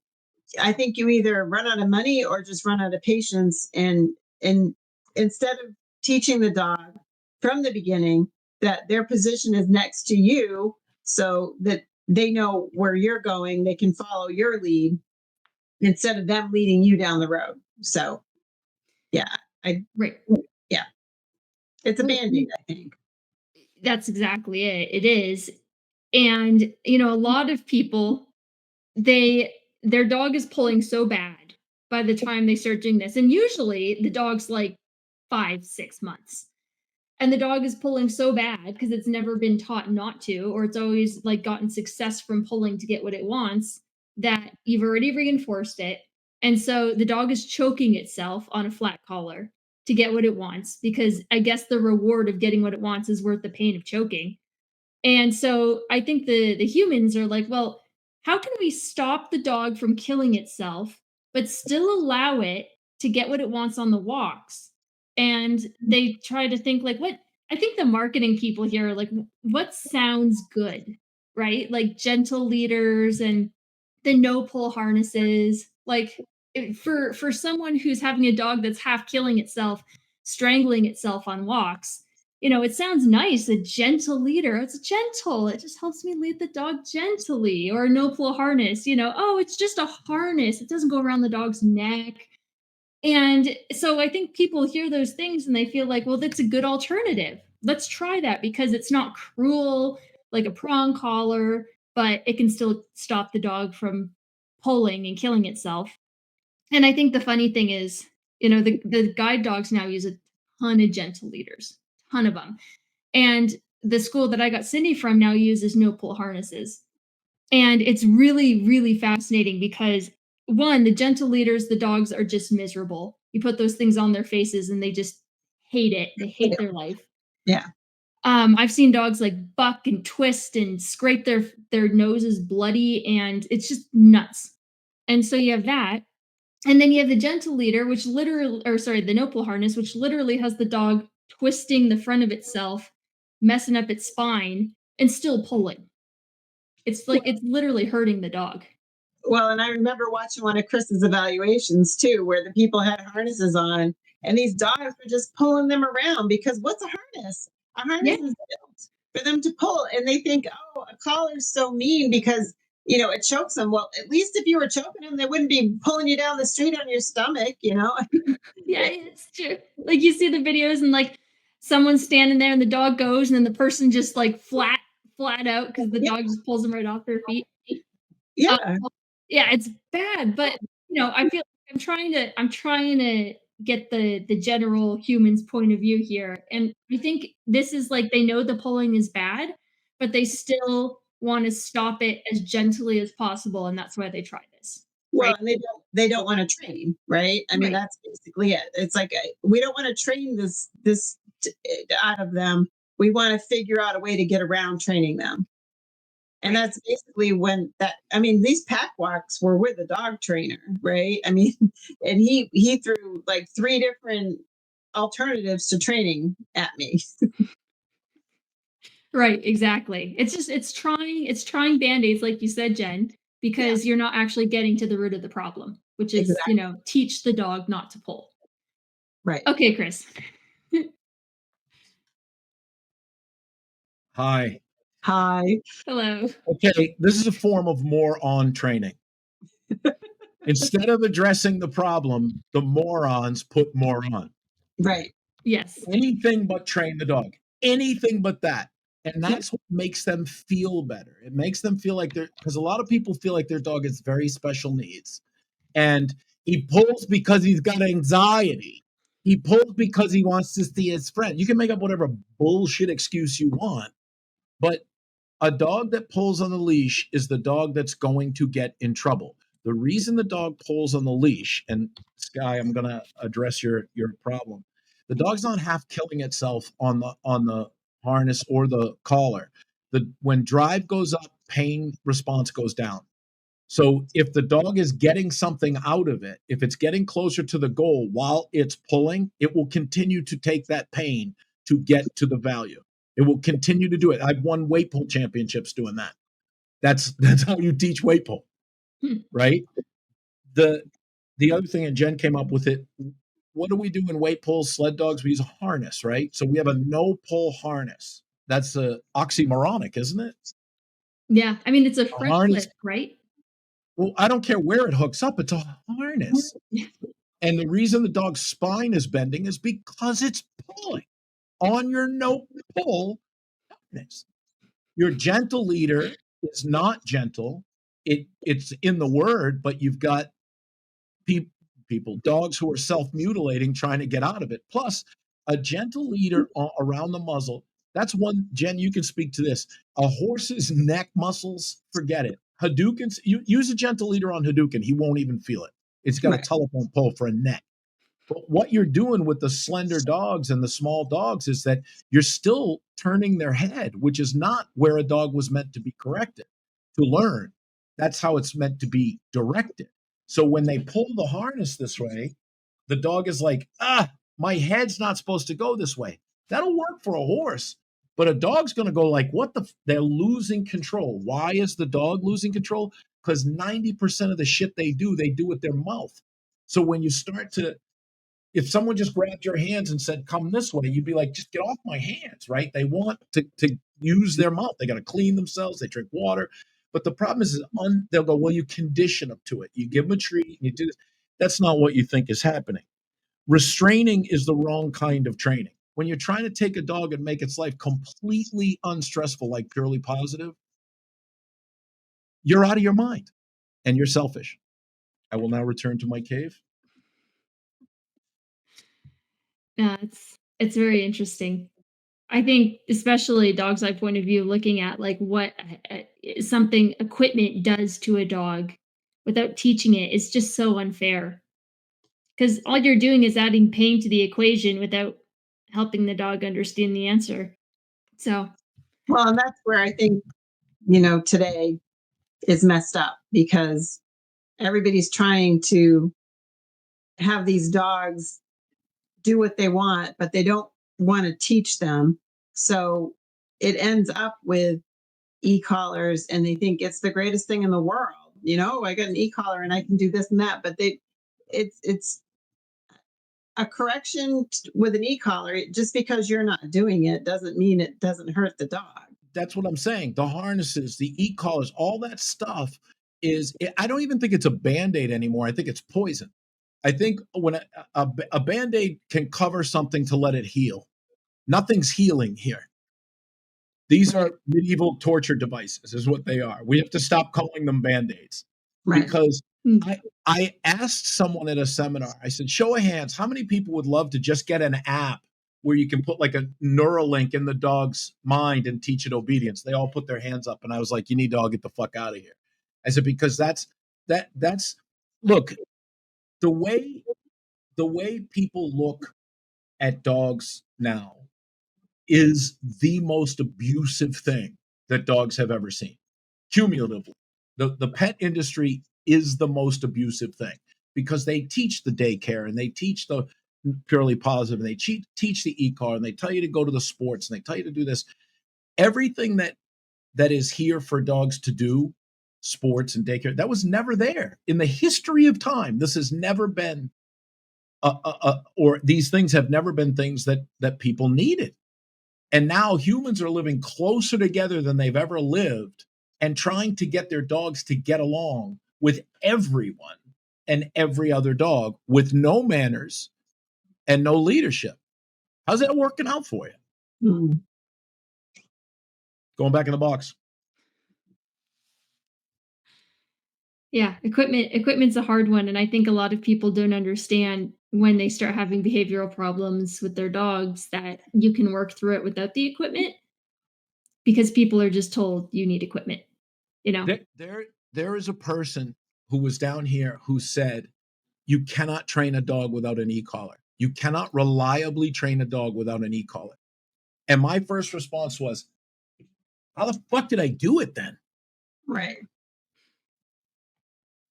I think you either run out of money or just run out of patience. And instead of teaching the dog from the beginning that their position is next to you, so that they know where you're going, they can follow your lead instead of them leading you down the road. So yeah, I Right. yeah, it's a Well, band-aid, I think. that's exactly it. It is. And, you know, a lot of people, they their dog is pulling so bad by the time they start doing this. And usually the dog's like 5, 6 months. And the dog is pulling so bad because it's never been taught not to, or it's always like gotten success from pulling to get what it wants, that you've already reinforced it. And so the dog is choking itself on a flat collar to get what it wants because I guess the reward of getting what it wants is worth the pain of choking. And so I think the humans are like, well, how can we stop the dog from killing itself, but still allow it to get what it wants on the walks? And they try to think like, what I think the marketing people here are like, what sounds good, right? Like gentle leaders and the no pull harnesses. Like for someone who's having a dog that's half killing itself, strangling itself on walks, you know, it sounds nice, a gentle leader. It's gentle. It just helps me lead the dog gently. Or no pull harness, you know, oh, it's just a harness. It doesn't go around the dog's neck. And so I think people hear those things and they feel like, well, that's a good alternative. Let's try that because it's not cruel like a prong collar, but it can still stop the dog from pulling and killing itself. And I think the funny thing is, you know, the guide dogs now use a ton of gentle leaders, ton of them. And the school that I got Cindy from now uses no pull harnesses. And it's really, really fascinating because one, the gentle leaders, the dogs are just miserable. You put those things on their faces and they just hate it. They hate their life. Yeah. I've seen dogs like buck and twist and scrape their noses bloody, and it's just nuts. And so you have that. And then you have the gentle leader, which literally, or sorry, the no pull harness, which literally has the dog twisting the front of itself, messing up its spine, and still pulling. It's like it's literally hurting the dog. Well, and I remember watching one of Chris's evaluations too, where the people had harnesses on, and these dogs were just pulling them around because what's a harness? A Yeah. harness is built for them to pull, and they think, oh, a collar's so mean because it chokes them. Well, at least if you were choking them, they wouldn't be pulling you down the street on your stomach. Yeah, it's true. Like you see the videos and like someone's standing there and the dog goes and then the person just like flat out because the Yeah, dog just pulls them right off their feet. Uh, yeah, yeah, it's bad, but I feel like I'm trying to get the general human's point of view here. And I think this is like they know the pulling is bad, but they still want to stop it as gently as possible. And that's why they try this. Well, Right. and they don't want to train, right? I mean, Right. that's basically it. It's like we don't want to train out of them. We want to figure out a way to get around training them. And Right. that's basically when that I mean, these pack walks were with a dog trainer, right? I mean, and he threw like three different alternatives to training at me. Right, exactly. It's trying band-aids, like you said, Jen, Yeah, because you're not actually getting to the root of the problem, which is, exactly. teach the dog not to pull. Right. Okay, Chris. Hi. Hi. Hello. Okay, this is a form of moron training. Instead of addressing the problem, the morons put more on. Right. Yes. Anything but train the dog. Anything but that. And Yep. that's what makes them feel better. It makes them feel like because a lot of people feel like their dog has very special needs. And he pulls because he's got anxiety. He pulls because he wants to see his friend. You can make up whatever bullshit excuse you want, but a dog that pulls on the leash is the dog that's going to get in trouble. The reason the dog pulls on the leash, and Sky, I'm going to address your problem. The dog's not half killing itself on the harness or the collar. When drive goes up, pain response goes down. So if the dog is getting something out of it, if it's getting closer to the goal while it's pulling, it will continue to take that pain to get to the value. It will continue to do it. I've won weight pull championships doing that. That's how you teach weight pull, Hmm. right? The the other thing, and Jen came up with it. What do we do in weight pulls? Sled dogs, we use a harness, right? So we have a no pull harness. That's a oxymoronic, isn't it? Yeah, I mean, it's a A front harness. flip, right? Well, I don't care where it hooks up. It's a harness. And the reason the dog's spine is bending is because it's pulling on your no pull harness. Your gentle leader is not gentle. It's in the word, but you've got dogs who are self-mutilating trying to get out of it. Plus, a gentle leader around the muzzle. That's one, Jen, you can speak to this. A horse's neck muscles, forget it. Hadoukens, you use a gentle leader on Hadouken, he won't even feel it. It's got a Right. telephone pole for a neck. But what you're doing with the slender dogs and the small dogs is that you're still turning their head, which is not where a dog was meant to be corrected, to learn. That's how it's meant to be directed. So when they pull the harness this way, the dog is like, my head's not supposed to go this way. That'll work for a horse. But a dog's going to go like, they're losing control. Why is the dog losing control? Because 90% of the shit they do with their mouth. So when you start to if someone just grabbed your hands and said, come this way, you'd be like, just get off my hands, right? They want to use their mouth. They got to clean themselves. They drink water. But the problem is, they'll go, well, you condition them to it. You give them a treat and you do this. That's not what you think is happening. Restraining is the wrong kind of training. When you're trying to take a dog and make its life completely unstressful, like purely positive, you're out of your mind and you're selfish. I will now return to my cave. Yeah, it's very interesting. I think especially dog's eye point of view, looking at like what something equipment does to a dog without teaching it is just so unfair. Because all you're doing is adding pain to the equation without helping the dog understand the answer. So, Well, and that's where I think, today is messed up because everybody's trying to have these dogs do what they want, but they don't want to teach them. So it ends up with e-collars and they think it's the greatest thing in the world. I got an e-collar and I can do this and that, but it's a correction with an e-collar. Just because you're not doing it doesn't mean it doesn't hurt the dog. That's what I'm saying. The harnesses, the e-collars, all that stuff I don't even think it's a Band-Aid anymore. I think it's poison. I think when a Band-Aid can cover something to let it heal. Nothing's healing here. These Right. are medieval torture devices is what they are. We have to stop calling them Band-Aids Right. because Hmm. I asked someone at a seminar, I said, show of hands, how many people would love to just get an app where you can put like a Neuralink in the dog's mind and teach it obedience? They all put their hands up. And I was like, you need to all get the fuck out of here. I said, because that's look, the way people look at dogs now is the most abusive thing that dogs have ever seen, cumulatively. The pet industry is the most abusive thing because they teach the daycare and they teach the purely positive and they teach the e-car and they tell you to go to the sports and they tell you to do this. Everything that is here for dogs to do, sports and daycare, that was never there in the history of time. This has never been or these things have never been things that people needed. And now humans are living closer together than they've ever lived and trying to get their dogs to get along with everyone and every other dog with no manners and no leadership. How's that working out for you? Hmm. Going back in the box. Yeah, equipment's a hard one, and I think a lot of people don't understand when they start having behavioral problems with their dogs that you can work through it without the equipment because people are just told you need equipment, you know? There is a person who was down here who said, you cannot train a dog without an e-collar. You cannot reliably train a dog without an e-collar. And my first response was, how the fuck did I do it then? Right.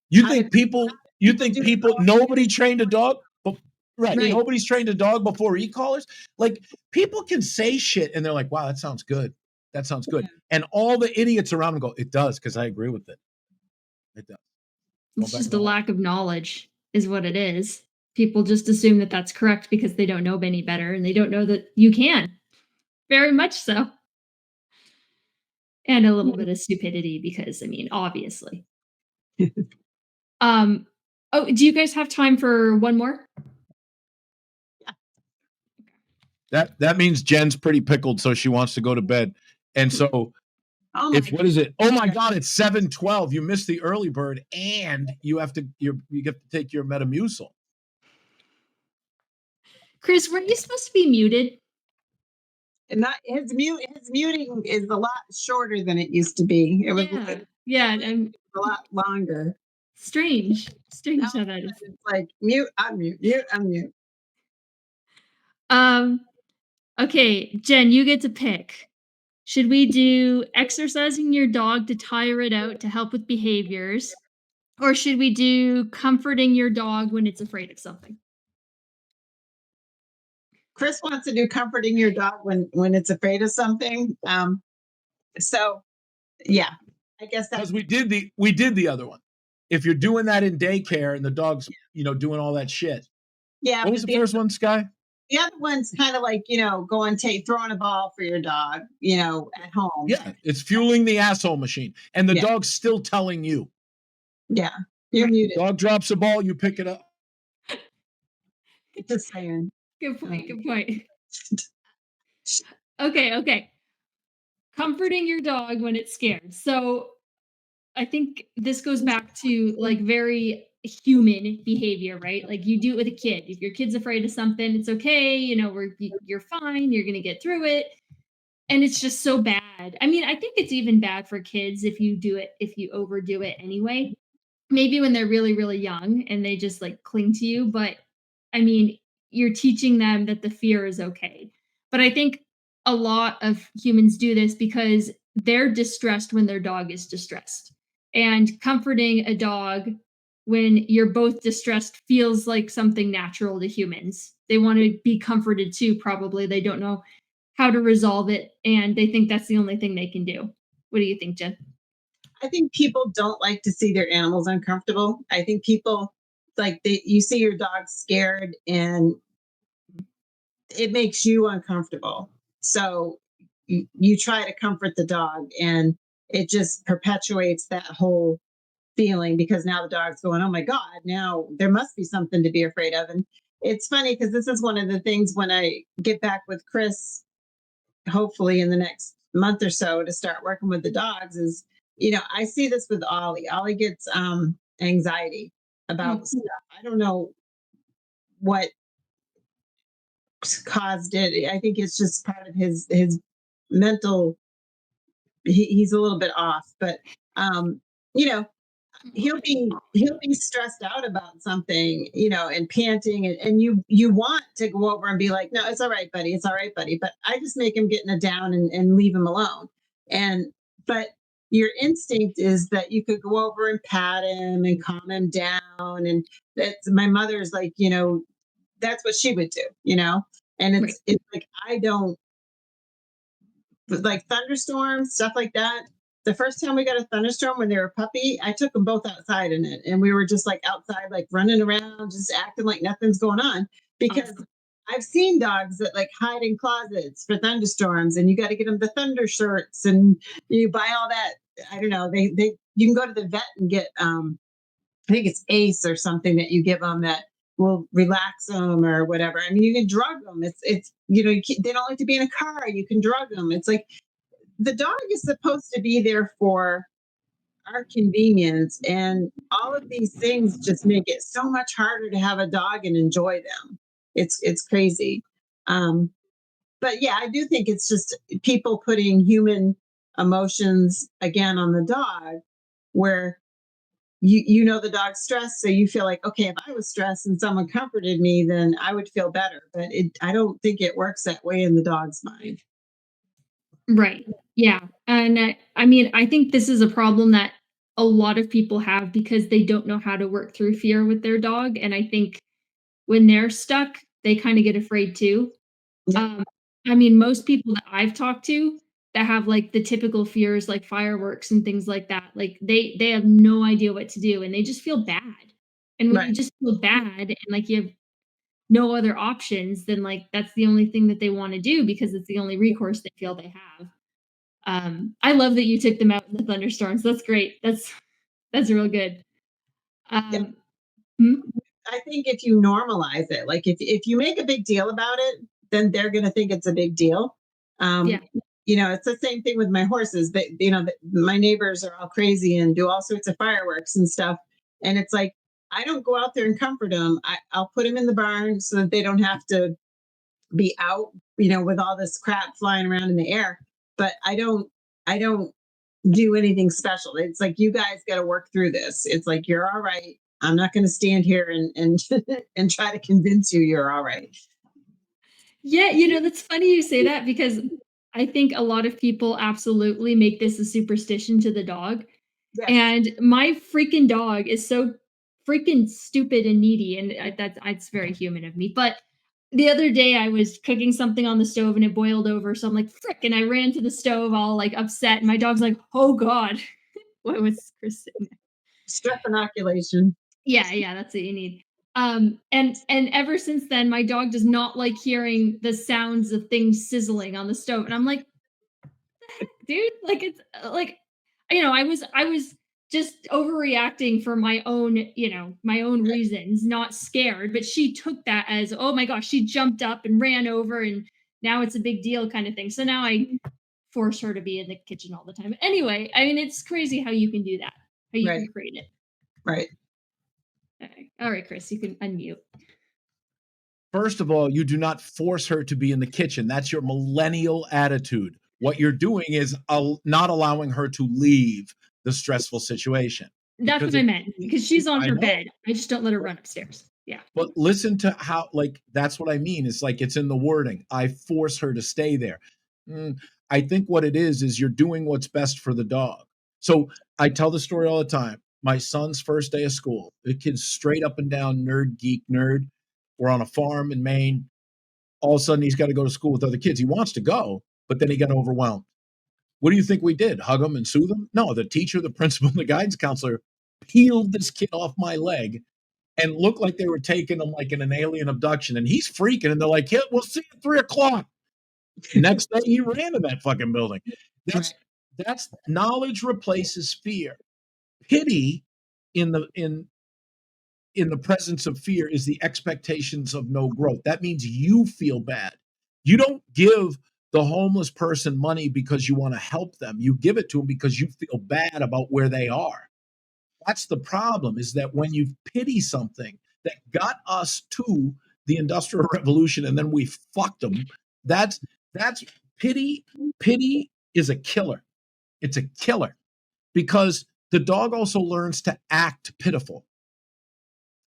You How think did people do nobody trained a dog? Right. Right. Nobody's trained a dog before e-collars. Like, people can say shit and they're like, wow, that sounds good. That sounds good. And all the idiots around them go, it does, because I agree with it. It does. Going It's back in just the a hall. lack of knowledge is what it is. People just assume that that's correct because they don't know any better and they don't know that you can. Very much so. And a little bit of stupidity because I mean, obviously. Um oh, do you guys have time for one more? That means Jen's pretty pickled, so she wants to go to bed. And so Oh if my what is it? Oh my God, it's 7:12. You missed the early bird, and you have to take your Metamucil. Chris, weren't you supposed to be muted? And not his muting is a lot shorter than it used to be. It was Yeah, and a lot longer. strange. Now Strange how that is. it's like mute, unmute, mute, unmute. Um, okay, Jen, you get to pick. Should we do exercising your dog to tire it out to help with behaviors? Or should we do comforting your dog when it's afraid of something? Chris wants to do comforting your dog when it's afraid of something. So yeah, I guess that's Because we did the other one. If you're doing that in daycare and the dog's, doing all that shit. yeah. What was But the first one, Sky? the other one's kind of like, go and throwing a ball for your dog, at home. Yeah, it's fueling the asshole machine. And the Yeah. dog's still telling you. Yeah, you're muted. Dog drops a ball, you pick it up. Just saying. Good point. Good point. Okay. Comforting your dog when it's scared. So I think this goes back to like very human behavior, right? Like you do it with a kid. If your kid's afraid of something, it's okay. You're fine. You're gonna get through it. And it's just so bad. I mean, I think it's even bad for kids if you overdo it anyway. Maybe when they're really, really young and they just like cling to you. But I mean, you're teaching them that the fear is okay. But I think a lot of humans do this because they're distressed when their dog is distressed. And comforting a dog when you're both distressed feels like something natural to humans. They want to be comforted too, probably. They don't know how to resolve it. And they think that's the only thing they can do. What do you think, Jen? I think people don't like to see their animals uncomfortable. I think people you see your dog scared and it makes you uncomfortable. So you try to comfort the dog and it just perpetuates that whole feeling because now the dog's going, oh my God, now there must be something to be afraid of. And it's funny because this is one of the things when I get back with Chris, hopefully in the next month or so to start working with the dogs is, I see this with Ollie. Ollie gets anxiety Oh, about stuff. I don't know what caused it. I think it's just part of his mental. He's a little bit off, but you know, he'll be stressed out about something, and panting, and you want to go over and be like, no, it's all right, buddy, it's all right, buddy. But I just make him get in it down and leave him alone. And but your instinct is that you could go over and pat him and calm him down. And that's my mother's like, that's what she would do, and right. it's like I don't like thunderstorms, stuff like that. The first time we got a thunderstorm when they were a puppy, I took them both outside in it. And we were just like outside, like running around, just acting like nothing's going on. Because Awesome. I've seen dogs that like hide in closets for thunderstorms, and you got to get them the thunder shirts, and you buy all that. I don't know. They you can go to the vet and get I think it's Ace or something that you give them that will relax them or whatever. I mean, you can drug them. It's they don't like to be in a car. You can drug them. It's like the dog is supposed to be there for our convenience, and all of these things just make it so much harder to have a dog and enjoy them. It's crazy. Um, but yeah, I do think it's just people putting human emotions again on the dog, where the dog's stressed, so you feel like, okay, if I was stressed and someone comforted me, then I would feel better. But I don't think it works that way in the dog's mind. Right. Yeah. And I mean, I think this is a problem that a lot of people have because they don't know how to work through fear with their dog. And I think when they're stuck, they kind of get afraid too. Yeah. Um, I mean, most people that I've talked to that have like the typical fears like fireworks and things like that, like they have no idea what to do and they just feel bad. And when Right. you just feel bad and like you have no other options, then like that's the only thing that they want to do because it's the only recourse they feel they have. I love that you took them out in the thunderstorms. That's great. That's real good. Yeah. Um, hmm? I think if you normalize it, like if you make a big deal about it, then they're going to think it's a big deal. Yeah. Um, it's the same thing with my horses. That my neighbors are all crazy and do all sorts of fireworks and stuff. And it's like I don't go out there and comfort them. I'll put them in the barn so that they don't have to be out, with all this crap flying around in the air. But I don't do anything special. It's like you guys got to work through this. It's like you're all right. I'm not going to stand here and and try to convince you you're all right. Yeah, that's funny you say that because I think a lot of people absolutely make this a superstition to the dog. Yes. And my freaking dog is so freaking stupid and needy, and that's very human of me. But the other day I was cooking something on the stove and it boiled over, so I'm like, "Frick!" And I ran to the stove all like upset, and my dog's like, "Oh God, what was Chris saying?" Strep inoculation. Yeah, yeah, that's what you need. And ever since then, my dog does not like hearing the sounds of things sizzling on the stove, and I'm like, dude, like it's like, I was just overreacting for my own reasons, not scared, but she took that as, oh my gosh, she jumped up and ran over, and now it's a big deal kind of thing. So now I force her to be in the kitchen all the time. Anyway, I mean, it's crazy how you can do that, how you Right. can create it. Right. Okay. All right, Chris, you can unmute. First of all, you do not force her to be in the kitchen. That's your millennial attitude. What you're doing is not allowing her to leave the stressful situation. That's Because what I meant, because she's on I her know, bed. I just don't let her run upstairs. Yeah. but listen to how, like, that's what I mean. It's like it's in the wording. I force her to stay there. Mm, I think what it is you're doing what's best for the dog. So I tell the story all the time. My son's first day of school, the kid's straight up and down nerd, geek, nerd. We're on a farm in Maine. All of a sudden, he's got to go to school with other kids. He wants to go, but then he got overwhelmed. What do you think we did? Hug him and soothe him? No, the teacher, the principal, and the guidance counselor peeled this kid off my leg and looked like they were taking him like in an alien abduction. And he's freaking, and they're like, "Hey, we'll see you at 3 o'clock." Next day, he ran to that fucking building. That's Right. that's knowledge replaces fear. Pity in the presence of fear is the expectations of no growth. That means you feel bad. You don't give the homeless person money because you want to help them. You give it to them because you feel bad about where they are. That's the problem, is that when you pity something that got us to the Industrial Revolution and then we fucked them, that's pity. Pity is a killer. It's a killer because the dog also learns to act pitiful.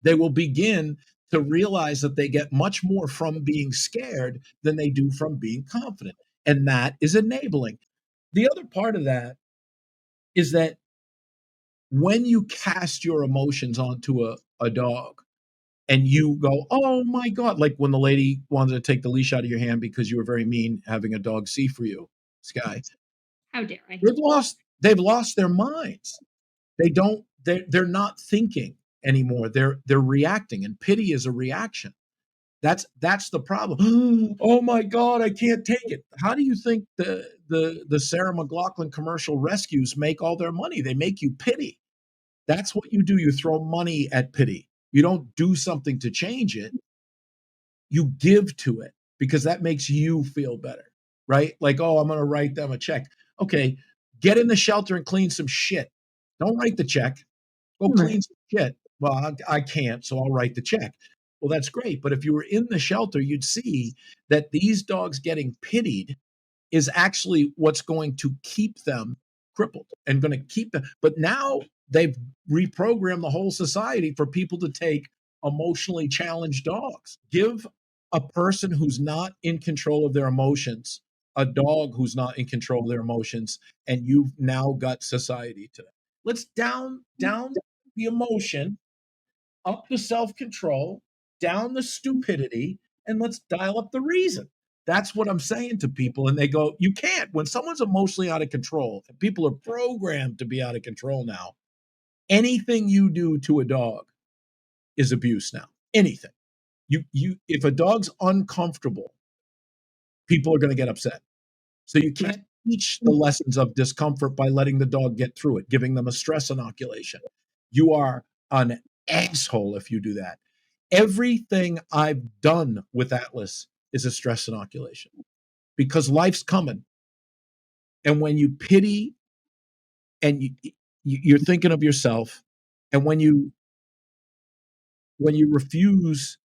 They will begin to realize that they get much more from being scared than they do from being confident. And that is enabling. The other part of that is that when you cast your emotions onto a dog and you go, oh my God, like when the lady wanted to take the leash out of your hand because you were very mean having a dog see for you, Sky, How dare I? they've lost their minds. They're not thinking anymore. They're reacting, and pity is a reaction. That's the problem. Oh my God, I can't take it. How do you think the Sarah McLachlan commercial rescues make all their money? They make you pity. That's what you do. You throw money at pity. You don't do something to change it. You give to it because that makes you feel better, right? Like, oh, I'm going to write them a check. Okay, get in the shelter and clean some shit. Don't write the check. Go Right. clean some shit. Well, I can't, so I'll write the check. Well, that's great. But if you were in the shelter, you'd see that these dogs getting pitied is actually what's going to keep them crippled and going to keep them. But now they've reprogrammed the whole society for people to take emotionally challenged dogs. Give a person who's not in control of their emotions a dog who's not in control of their emotions, and you've now got society today. Let's down the emotion, up the self-control, down the stupidity, and let's dial up the reason. That's what I'm saying to people. And they go, you can't. When someone's emotionally out of control, and people are programmed to be out of control now, anything you do to a dog is abuse now. Anything. If a dog's uncomfortable, people are going to get upset. So you can't teach the lessons of discomfort by letting the dog get through it, giving them a stress inoculation. You are an asshole if you do that. Everything I've done with Atlas is a stress inoculation because life's coming. And when you pity and you're thinking of yourself, and when you refuse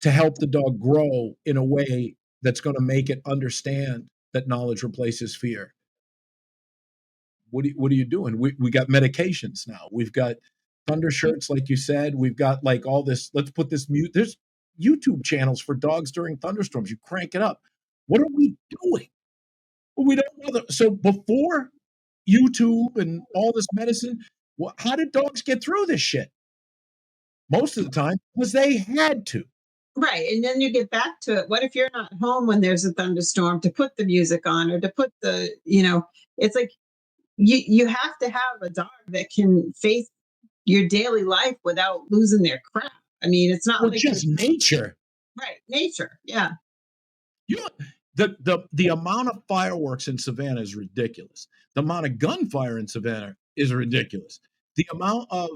to help the dog grow in a way that's going to make it understand that knowledge replaces fear, what are you doing? We got medications now. We've got thunder shirts, like you said. We've got like all this. Let's put this mute. There's YouTube channels for dogs during thunderstorms. You crank it up. What are we doing? Well, we don't know. So before YouTube and all this medicine, how did dogs get through this shit? Most of the time, because they had to. Right. And then you get back to it. What if you're not home when there's a thunderstorm to put the music on or to put it's like you have to have a dog that can face your daily life without losing their crap. I mean, it's not Well, like just nature. right, nature. Yeah. You know, the amount of fireworks in Savannah is ridiculous. The amount of gunfire in Savannah is ridiculous. The amount of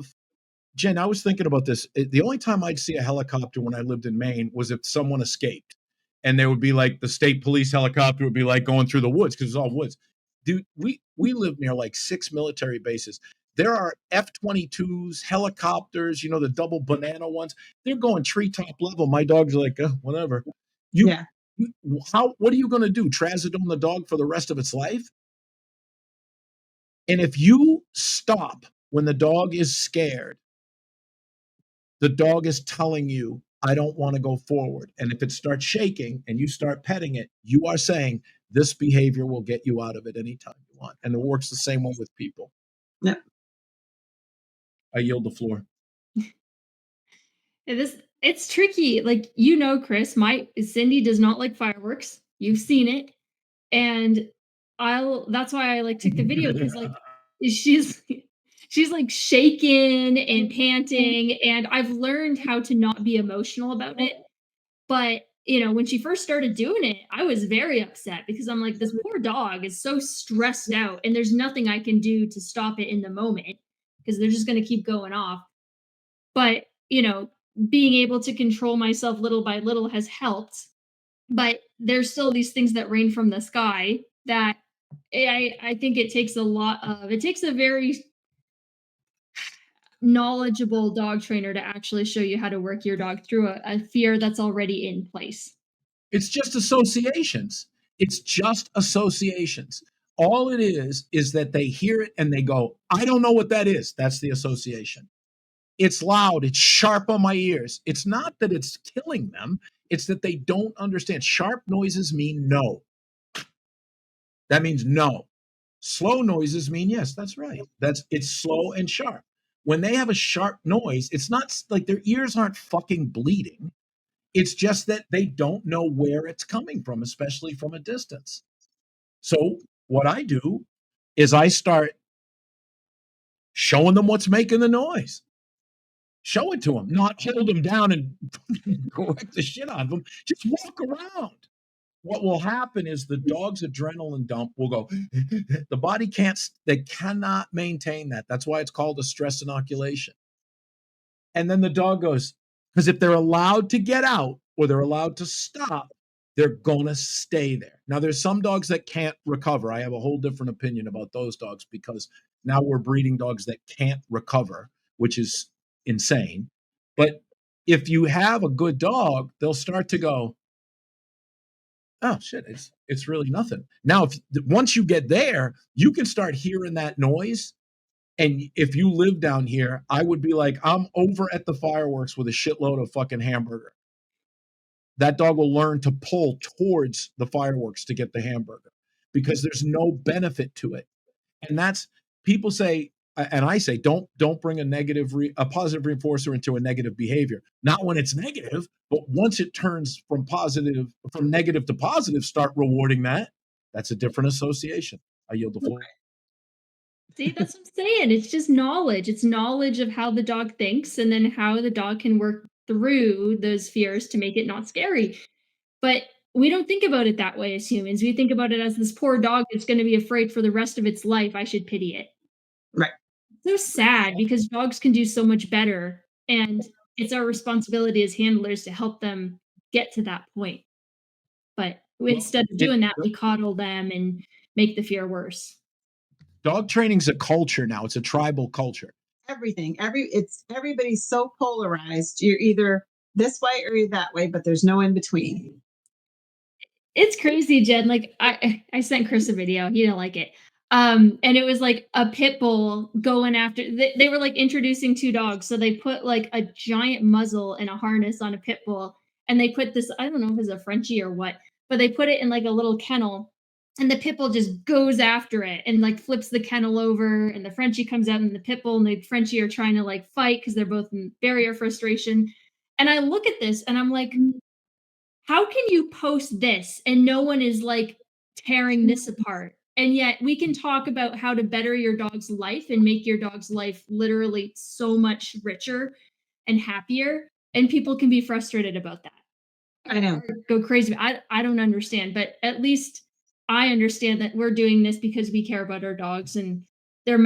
Jen, I was thinking about this. The only time I'd see a helicopter when I lived in Maine was if someone escaped, and there would be like the state police helicopter would be like going through the woods because it's all woods. Dude, we live near like 6 military bases. There are F-22s, helicopters, the double banana ones. They're going treetop level. My dog's like, whatever. You, Yeah. what are you going to do? Trazodone the dog for the rest of its life? And if you stop when the dog is scared, the dog is telling you, I don't want to go forward. And if it starts shaking and you start petting it, you are saying this behavior will get you out of it anytime you want. And it works the same way with people. Yep. I yield the floor. It's tricky. Like, Chris, my Cindy does not like fireworks. You've seen it. And that's why I like took the video because like she's she's like shaking and panting, and I've learned how to not be emotional about it. But when she first started doing it, I was very upset because I'm like, this poor dog is so stressed out, and there's nothing I can do to stop it in the moment because they're just going to keep going off. But, being able to control myself little by little has helped. But there's still these things that rain from the sky that I think it takes a very knowledgeable dog trainer to actually show you how to work your dog through a fear that's already in place. It's just associations. It's just associations. All it is that they hear it and they go, I don't know what that is. That's the association. It's loud, it's sharp on my ears. It's not that it's killing them, it's that they don't understand. Sharp noises mean no. That means no. Slow noises mean yes, that's right. It's slow and sharp. When they have a sharp noise, it's not like their ears aren't fucking bleeding. It's just that they don't know where it's coming from, especially from a distance. So what I do is I start showing them what's making the noise. Show it to them, not hold them down and correct the shit out of them. Just walk around. What will happen is the dog's adrenaline dump will go. The body they cannot maintain that. That's why it's called a stress inoculation. And then the dog goes, because if they're allowed to get out or they're allowed to stop, they're going to stay there. Now, there's some dogs that can't recover. I have a whole different opinion about those dogs because now we're breeding dogs that can't recover, which is insane. But if you have a good dog, they'll start to go, oh shit, it's really nothing. Now, once you get there, you can start hearing that noise. And if you live down here, I would be like, I'm over at the fireworks with a shitload of fucking hamburger. That dog will learn to pull towards the fireworks to get the hamburger because there's no benefit to it. And that's people say, and I say, don't bring a positive reinforcer into a negative behavior. Not when it's negative, but once it turns from negative to positive, start rewarding that. That's a different association. I yield the floor. See, that's what I'm saying. It's just knowledge. It's knowledge of how the dog thinks and then how the dog can work through those fears to make it not scary. But we don't think about it that way as humans. We think about it as this poor dog that's going to be afraid for the rest of its life. I should pity it. Right. So sad because dogs can do so much better. And it's our responsibility as handlers to help them get to that point. But instead of doing that, we coddle them and make the fear worse. Dog training's a culture now. It's a tribal culture. Everything. Everybody's so polarized. You're either this way or you're that way, but there's no in between. It's crazy, Jen. Like I sent Chris a video. He didn't like it. And it was like a pit bull going after they were like introducing two dogs. So they put like a giant muzzle and a harness on a pit bull and they put this, I don't know if it's a Frenchie or what, but they put it in like a little kennel and the pit bull just goes after it and like flips the kennel over and the Frenchie comes out and the pit bull and the Frenchie are trying to like fight because they're both in barrier frustration. And I look at this and I'm like, how can you post this and no one is like tearing this apart? And yet we can talk about how to better your dog's life and make your dog's life literally so much richer and happier. And people can be frustrated about that. I know. Or go crazy. I don't understand, but at least I understand that we're doing this because we care about our dogs and their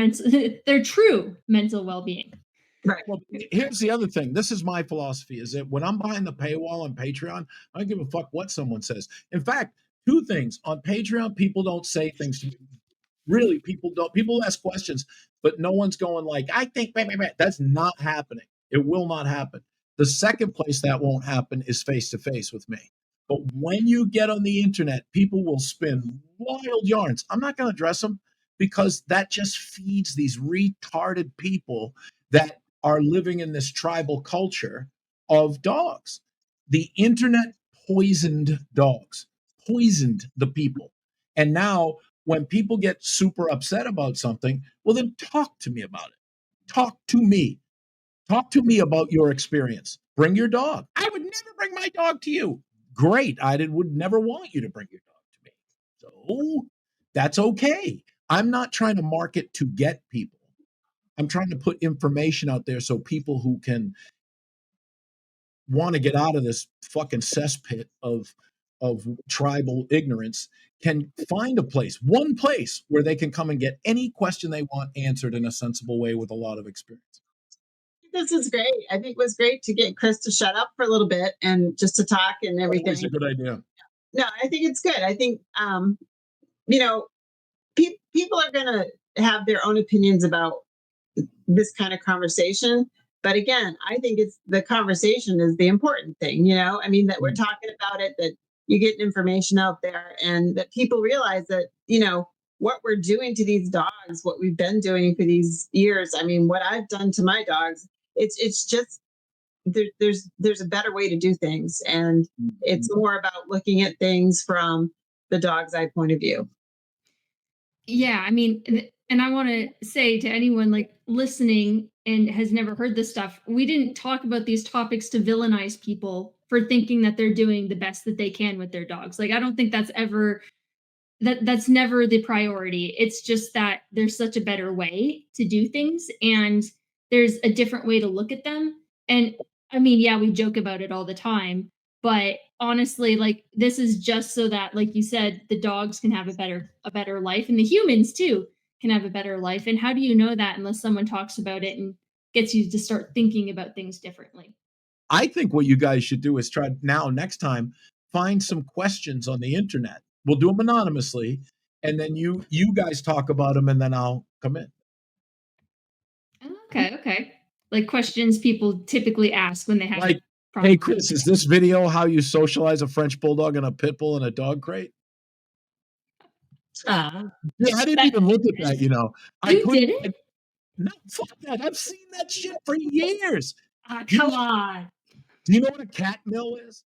their true mental well-being. Right. Well, here's the other thing. This is my philosophy: is that when I'm behind the paywall on Patreon, I don't give a fuck what someone says. In fact, two things on Patreon: people don't say things to me. Really, people don't. People ask questions, but no one's going like, "I think." That's not happening. It will not happen. The second place that won't happen is face to face with me. But when you get on the internet, people will spin wild yarns. I'm not going to address them because that just feeds these retarded people that are living in this tribal culture of dogs. The internet poisoned dogs, poisoned the people. And now when people get super upset about something, well, then talk to me about it. Talk to me. Talk to me about your experience. Bring your dog. I would never bring my dog to you. Great. Would never want you to bring your dog to me. So that's okay. I'm not trying to market to get people. I'm trying to put information out there so people who can want to get out of this fucking cesspit of tribal ignorance can find one place where they can come and get any question they want answered in a sensible way with a lot of experience. This is great. I think it was great to get Chris to shut up for a little bit and just to talk and everything. It's a good idea. No, I think it's good. I think, people are going to have their own opinions about this kind of conversation. But again, I think it's the conversation is the important thing, you know? I mean, that we're Mm. talking about it, that you get information out there and that people realize that, you know, what we're doing to these dogs, what we've been doing for these years. I mean, what I've done to my dogs, it's just there's a better way to do things. And it's Mhm. more about looking at things from the dog's eye point of view. Yeah, I mean, and I want to say to anyone like listening and has never heard this stuff, we didn't talk about these topics to villainize people for thinking that they're doing the best that they can with their dogs. Like I don't think that's ever that's never the priority. It's just that there's such a better way to do things and there's a different way to look at them. And I mean, yeah, we joke about it all the time, but honestly, like this is just so that like you said, the dogs can have a better life and the humans too can have a better life. And how do you know that unless someone talks about it and gets you to start thinking about things differently? I think what you guys should do is try now next time, find some questions on the internet. We'll do them anonymously, and then you guys talk about them, and then I'll come in. Okay, okay. Like questions people typically ask when they have a Like, "Hey, problem with Chris, is this video how you socialize a French bulldog and a pit bull in a dog crate?" Ah, Yeah, I didn't that. even look at that, you know. I You did couldn't it? no, fuck that. I've seen that shit for years. Ah, You know come on. do you know what a cat mill is?